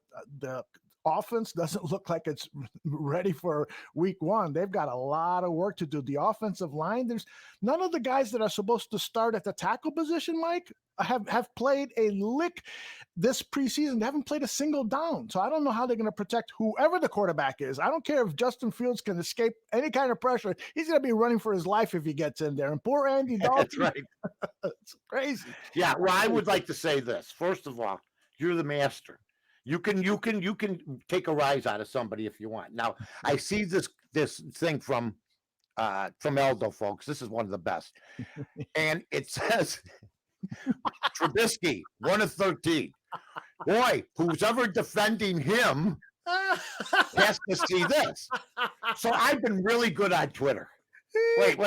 offense doesn't look like it's ready for week 1. They've got a lot of work to do. The offensive line, there's none of the guys that are supposed to start at the tackle position, Mike, have played a lick this preseason. They haven't played a single down. So I don't know how they're going to protect whoever the quarterback is. I don't care if Justin Fields can escape any kind of pressure. He's going to be running for his life if he gets in there. And poor Andy Dalton. That's right. It's crazy. Yeah, well, I would like to say this. First of all, you're the master. You can take a rise out of somebody if you want. Now, I see this thing from Aldo, folks. This is one of the best. And it says Trubisky, 1 of 13. Boy, who's ever defending him has to see this. So I've been really good on Twitter. Wait.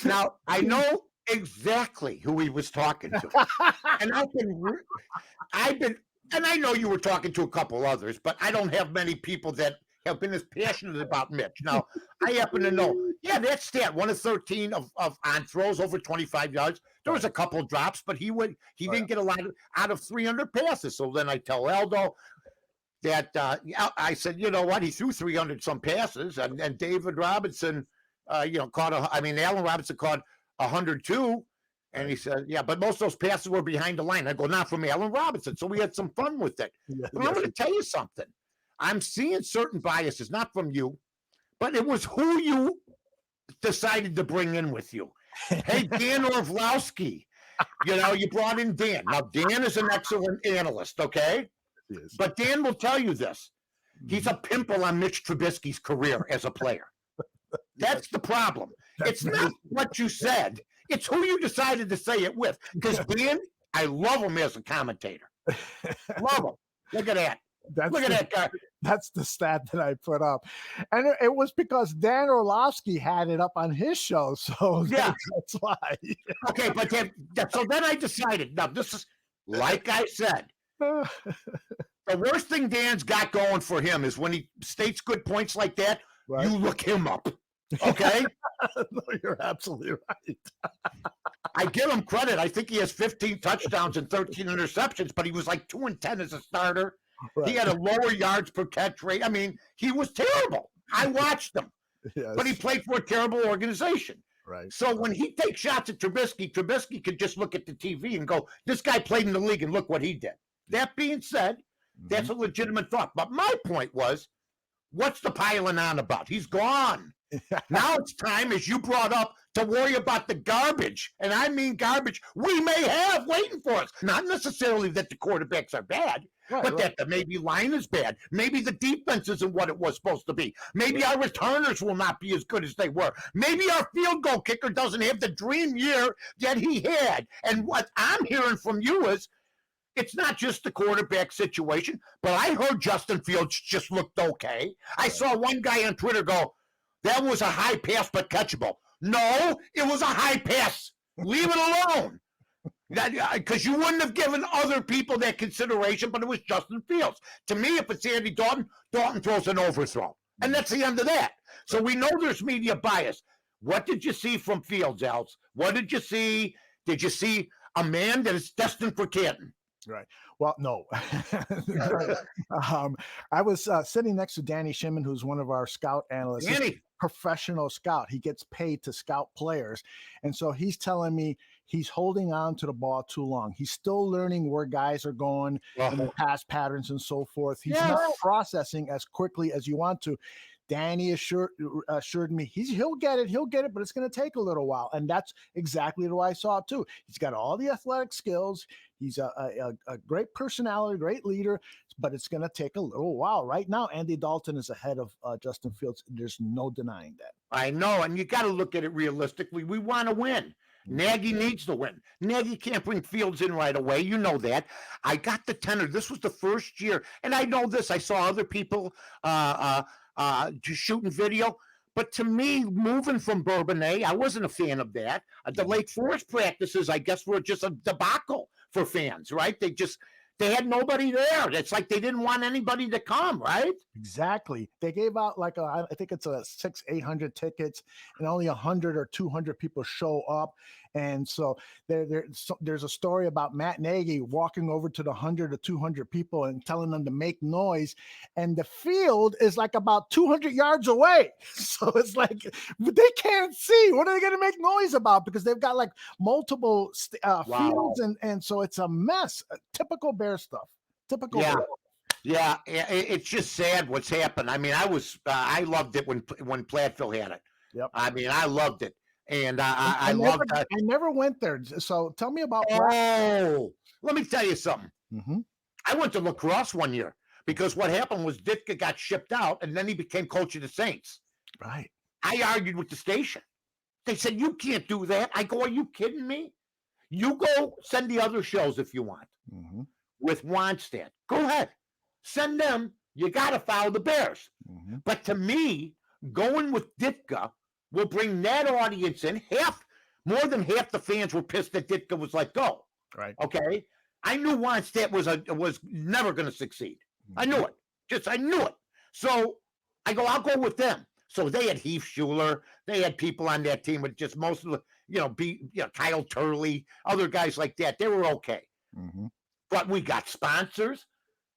Now, I know exactly who he was talking to. And and I know you were talking to a couple others, but I don't have many people that have been as passionate about Mitch. Now, I happen to know, that stat, 1 of 13 of on throws over 25 yards. There was a couple drops, but he didn't get a lot out of 300 passes. So then I tell Aldo that I said, you know what, he threw 300 some passes, and David Robinson, Allen Robinson caught 102, and he said, but most of those passes were behind the line. I go, not from Allen Robinson. So we had some fun with it. But I'm going to tell you something. I'm seeing certain biases, not from you, but it was who you decided to bring in with you. Hey, Dan Orlovsky, you brought in Dan. Now, Dan is an excellent analyst, okay? Yes. But Dan will tell you this. He's a pimple on Mitch Trubisky's career as a player. That's the problem. It's not what you said. It's who you decided to say it with. Because Dan, I love him as a commentator. Love him. Look at that. Look at that guy. That's the stat that I put up. And it was because Dan Orlovsky had it up on his show. So that's why. Okay, but so then I decided, now this is, like I said, the worst thing Dan's got going for him is when he states good points like that, you look him up. Okay? No, you're absolutely right. I give him credit. I think he has 15 touchdowns and 13 interceptions, but he was like 2-10 as a starter. Right. He had a lower yards per catch rate. I mean, he was terrible. I watched him. Yes. But he played for a terrible organization. Right. So when he takes shots at Trubisky could just look at the TV and go, this guy played in the league and look what he did. That being said, that's a legitimate thought. But my point was, what's the piling on about? He's gone. Now it's time, as you brought up, to worry about the garbage. And I mean garbage we may have waiting for us. Not necessarily that the quarterbacks are bad, but that the maybe line is bad. Maybe the defense isn't what it was supposed to be. Maybe our returners will not be as good as they were. Maybe our field goal kicker doesn't have the dream year that he had. And what I'm hearing from you is, it's not just the quarterback situation, but I heard Justin Fields just looked okay. I saw one guy on Twitter go, that was a high pass but catchable. No, it was a high pass Leave it alone. Because you wouldn't have given other people that consideration, but it was Justin Fields. To me, if it's Andy Dalton, Dalton throws an overthrow. And that's the end of that. So we know there's media bias. What did you see from Fields, Els? What did you see? Did you see a man that is destined for Canton? Right. Well, no. I was sitting next to Danny Shimon, who's one of our scout analysts. Danny. Professional scout. He gets paid to scout players. And so he's telling me he's holding on to the ball too long. He's still learning where guys are going and the pass patterns and so forth. He's not processing as quickly as you want to. Danny assured me he'll get it, but it's going to take a little while. And that's exactly what I saw too. He's got all the athletic skills. He's a great personality, great leader, but it's going to take a little while. Right now, Andy Dalton is ahead of Justin Fields. There's no denying that. I know, and you got to look at it realistically. We want to win. Nagy needs to win. Nagy can't bring Fields in right away. You know that. I got the tenor. This was the first year, and I know this. I saw other people just shooting video. But to me, moving from Bourbonnais, I wasn't a fan of that. The Lake Forest practices, I guess, were just a debacle for fans, right? They had nobody there. It's like they didn't want anybody to come, right? Exactly. They gave out I think it's 600-800 tickets, and only 100 or 200 people show up. And so there's a story about Matt Nagy walking over to the 100 or 200 people and telling them to make noise. And the field is like about 200 yards away. So it's like they can't see. What are they going to make noise about? Because they've got like multiple fields. And so it's a mess. Typical Bear stuff. Typical Bear. Yeah, it's just sad what's happened. I mean, I loved it when Platteville had it. Yep. I mean, I loved it. And I loved that. I never went there. So tell me about. Oh, let me tell you something. Mm-hmm. I went to La Crosse one year because what happened was Ditka got shipped out and then he became coach of the Saints. Right. I argued with the station. They said, you can't do that. I go, are you kidding me? You go send the other shows if you want. Mm-hmm. With Wannstedt. Go ahead. Send them. You got to follow the Bears. Mm-hmm. But to me, going with Ditka will bring that audience in. More than half the fans were pissed that Ditka was let go. Right. Okay. I knew Wannstedt was never going to succeed. Mm-hmm. I knew it. I knew it. So I go, I'll go with them. So they had Heath Schuler. They had people on that team with just most of the, Kyle Turley, other guys like that. They were okay. Mm-hmm. But we got sponsors.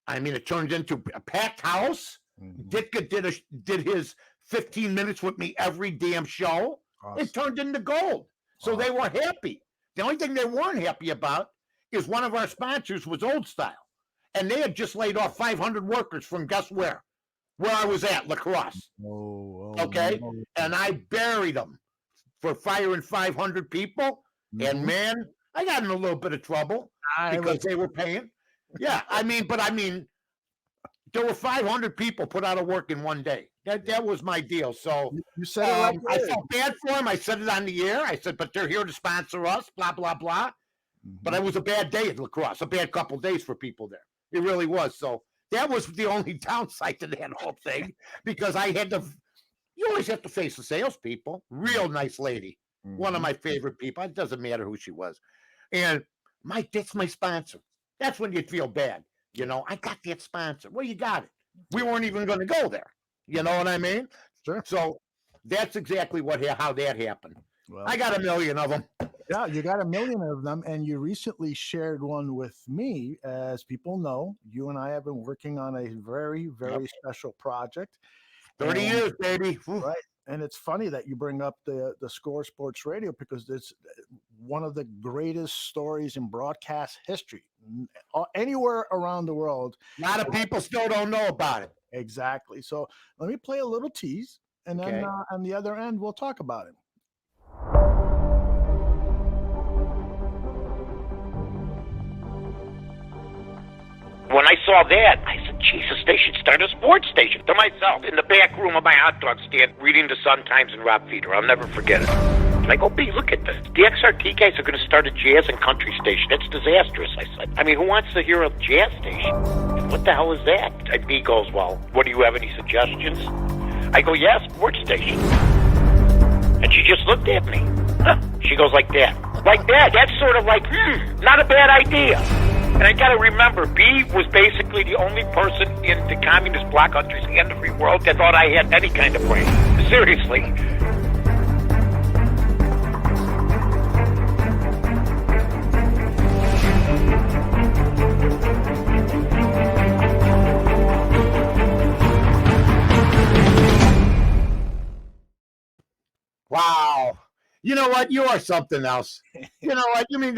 I mean, it turned into a packed house. Mm-hmm. Ditka did his 15 minutes with me every damn show. Awesome. It turned into gold. So They were happy. The only thing they weren't happy about is one of our sponsors was Old Style. And they had just laid off 500 workers from guess where? Where I was at, La Crosse. Okay? No. And I buried them for firing 500 people. Mm-hmm. And man, I got in a little bit of trouble because they were paying. Yeah, I mean, there were 500 people put out of work in one day. That was my deal. So you said it right. I felt bad for them. I said it on the air. I said, but they're here to sponsor us, blah, blah, blah. Mm-hmm. But it was a bad day at La Crosse, a bad couple of days for people there. It really was. So that was the only downside to that whole thing because you always have to face the salespeople. Real nice lady. Mm-hmm. One of my favorite people. It doesn't matter who she was. And that's my sponsor. That's when you'd feel bad. I got that sponsor. Well, you got it. We weren't even going to go there. You know what I mean? Sure. So that's exactly how that happened. Well, I got 1 million of them. Yeah, you got 1 million of them, and you recently shared one with me. As people know, you and I have been working on a very, very special project. 30 years, baby. Right. And it's funny that you bring up the Score Sports Radio because it's one of the greatest stories in broadcast history. Anywhere around the world. A lot of people still don't know about it. Exactly. So let me play a little tease, and then on the other end, we'll talk about it. When I saw that, I said, Jesus, they should start a sports station. To myself, in the back room of my hot dog stand, reading the Sun-Times and Rob Feeder. I'll never forget it. And I go, B, look at this. The XRT guys are going to start a jazz and country station. That's disastrous, I said. I mean, who wants to hear a jazz station? What the hell is that? And B goes, well, what, do you have any suggestions? I go, yeah, sports station. And she just looked at me. She goes like that. Like that. That's sort of like, not a bad idea. And I got to remember, B was basically the only person in the communist bloc countries and the free world that thought I had any kind of brain. Seriously. Wow. You know what? You are something else. You know what? You mean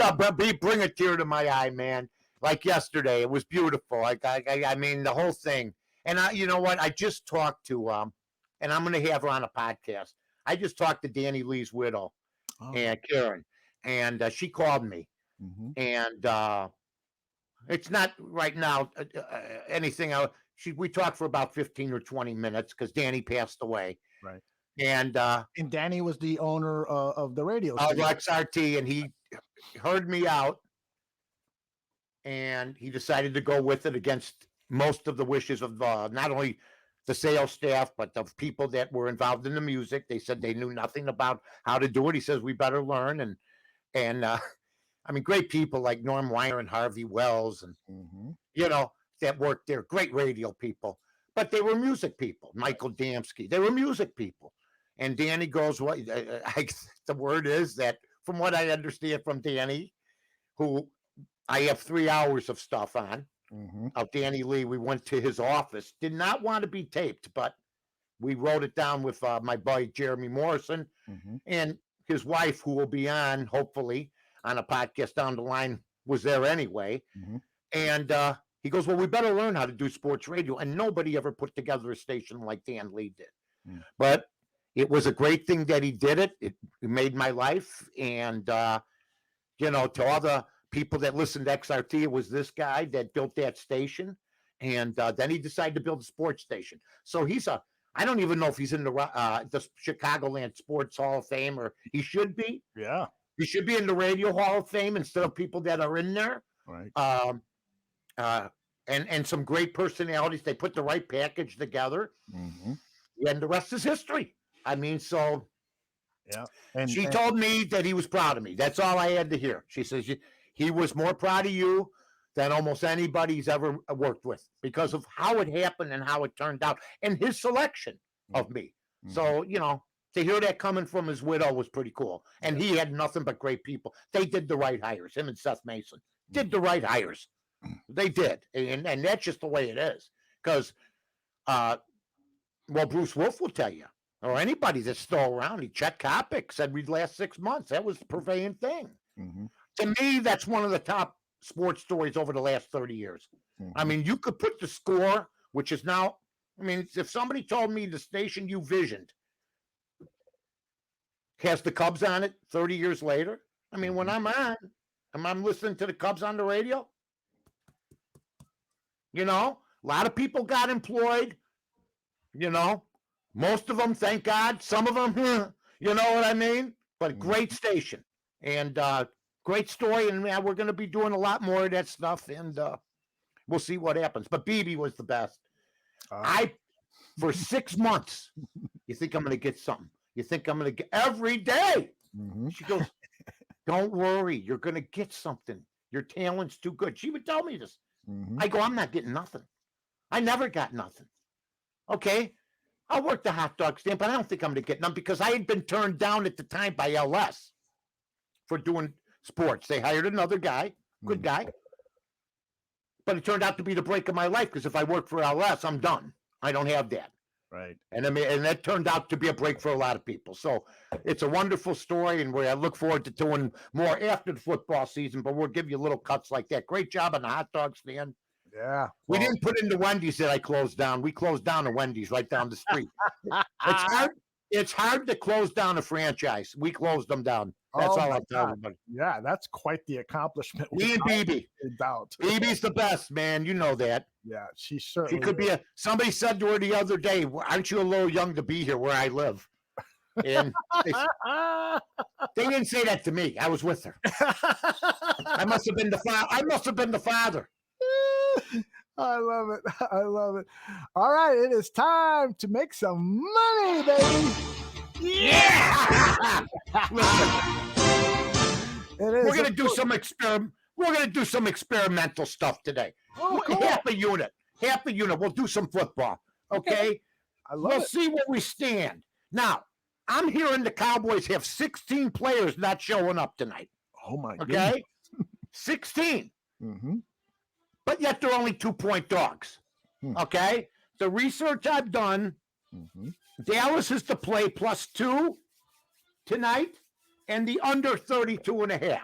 bring a tear to my eye, man. Like yesterday, it was beautiful. I mean, the whole thing. And you know what? I just talked to and I'm going to have her on a podcast. I just talked to Danny Lee's widow, and Karen, and she called me, and it's not right now anything. We talked for about 15 or 20 minutes because Danny passed away. Right. And Danny was the owner of the radio station. XRT, and he heard me out, and he decided to go with it against most of the wishes of not only the sales staff, but the people that were involved in the music. They said they knew nothing about how to do it. He says, we better learn. And I mean, great people like Norm Weiner and Harvey Wells, and, you know, that worked there. Great radio people, but they were music people. Michael Damsky, they were music people. And Danny goes, well, the word is that from what I understand from Danny, who I have 3 hours of stuff on, of Danny Lee, we went to his office, did not want to be taped, but we wrote it down with my buddy Jeremy Morrison and his wife, who will be on, hopefully, on a podcast down the line, was there anyway. And he goes, well, we better learn how to do sports radio. And nobody ever put together a station like Dan Lee did. But it was a great thing that he did it. It made my life. And, you know, to all the people that listened to XRT, it was this guy that built that station. And then he decided to build a sports station. So I don't even know if he's in the Chicagoland Sports Hall of Fame, or he should be. Yeah. He should be in the Radio Hall of Fame instead of people that are in there. Right. And some great personalities. They put the right package together. And the rest is history. I mean, so yeah. She told me that he was proud of me. That's all I had to hear. She says he was more proud of you than almost anybody he's ever worked with, because of how it happened and how it turned out and his selection of me. So, you know, to hear that coming from his widow was pretty cool. And he had nothing but great people. They did the right hires. Him and Seth Mason did the right hires. They did. And that's just the way it is. Because, well, Bruce Wolf will tell you, or anybody that's still around, Chet Kopic said we'd last 6 months. That was the prevailing thing. To me, that's one of the top sports stories over the last 30 years. I mean, you could put the score, which is now, I mean, if somebody told me the station you visioned has the Cubs on it 30 years later, I mean, when I'm listening to the Cubs on the radio, you know, a lot of people got employed, you know, most of them, thank God, some of them, you know what I mean? But great station and great story. And we're going to be doing a lot more of that stuff, and we'll see what happens. But BB was the best. For 6 months, you think I'm going to get something? You think I'm going to get every day? She goes, don't worry, you're going to get something. Your talent's too good. She would tell me this. I go, I'm not getting nothing. I never got nothing. Okay, I'll work the hot dog stand, but I don't think I'm going to get none, because I had been turned down at the time by LS for doing sports. They hired another guy, good guy, but it turned out to be the break of my life, because if I work for LS, I'm done. I don't have that. Right. And I mean, and that turned out to be a break for a lot of people. So it's a wonderful story, and I look forward to doing more after the football season, but we'll give you little cuts like that. Great job on the hot dog stand. Yeah. We didn't put in the Wendy's that I closed down. We closed down the Wendy's right down the street. It's hard to close down a franchise. We closed them down. That's all I'm telling you. Yeah, that's quite the accomplishment. Me and BB. BB's the best, man. You know that. Yeah, she certainly. She could be somebody said to her the other day, aren't you a little young to be here where I live? And they didn't say that to me. I was with her. I must have been the father. I love it. I love it. All right, it is time to make some money, baby. Yeah. Listen, It is. we're gonna do some We're gonna do some experimental stuff today. Oh, cool. Half a unit. We'll do some football. Okay. I love We'll it. see where we stand. Now, I'm hearing the Cowboys have 16 players not showing up tonight. Oh my Okay, 16. Mm-hmm. But yet they're only 2-point dogs. Okay, the research I've done, Dallas is to play +2 tonight, and the under 32.5.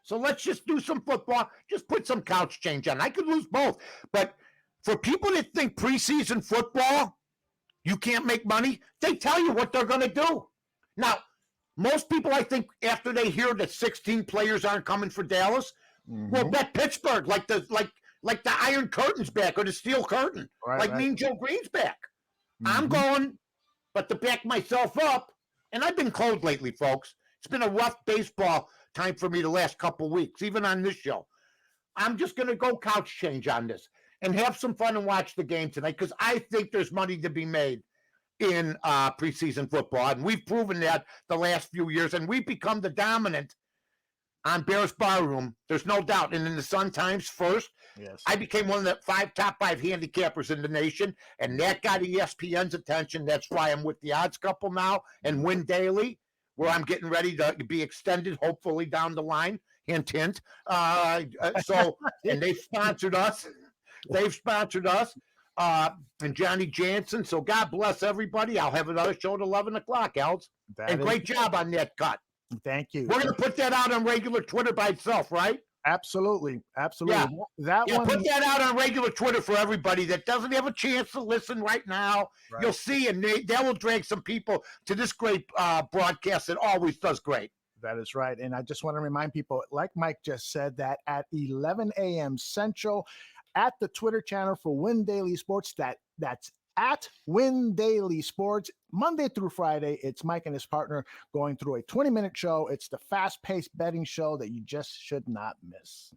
So let's just do some football. Just put some couch change on. I could lose both, but for people that think preseason football, you can't make money, they tell you what they're going to do. Now, most people, I think, after they hear that 16 players aren't coming for Dallas, will bet Pittsburgh like the Iron Curtain's back or the Steel Curtain, Mean Joe Green's back. I'm going, but to back myself up, and I've been cold lately, folks. It's been a rough baseball time for me the last couple weeks, even on this show. I'm just going to go couch change on this and have some fun and watch the game tonight because I think there's money to be made in preseason football. And we've proven that the last few years, and we've become the dominant on Bears Barroom. There's no doubt. And in the Sun Times first, I became one of the top five handicappers in the nation, and that got ESPN's attention. That's why I'm with the Odds Couple now and Win Daily, where I'm getting ready to be extended, hopefully down the line. Hint, hint. And they've sponsored us. And Johnny Jansen. So God bless everybody. I'll have another show at 11 o'clock, Els. And great job on that cut. Thank you. We're going to put that out on regular Twitter by itself, right? Absolutely. Yeah. That one. Put that out on regular Twitter for everybody that doesn't have a chance to listen right now. Right. You'll see, and that will drag some people to this great broadcast that always does great. That is right. And I just want to remind people, like Mike just said, that at 11 a.m. Central, at the Twitter channel for Win Daily Sports, that's at Win Daily Sports, Monday through Friday. It's Mike and his partner going through a 20-minute show. It's the fast-paced betting show that you just should not miss.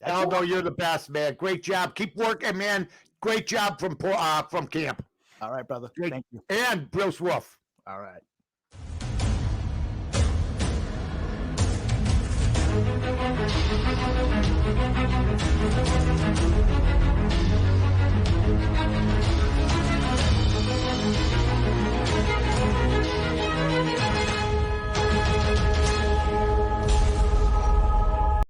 Aldo, you're the best, man. Great job. Keep working, man. Great job from camp. All right, brother. Great. Thank you. And Bruce Wolf. All right.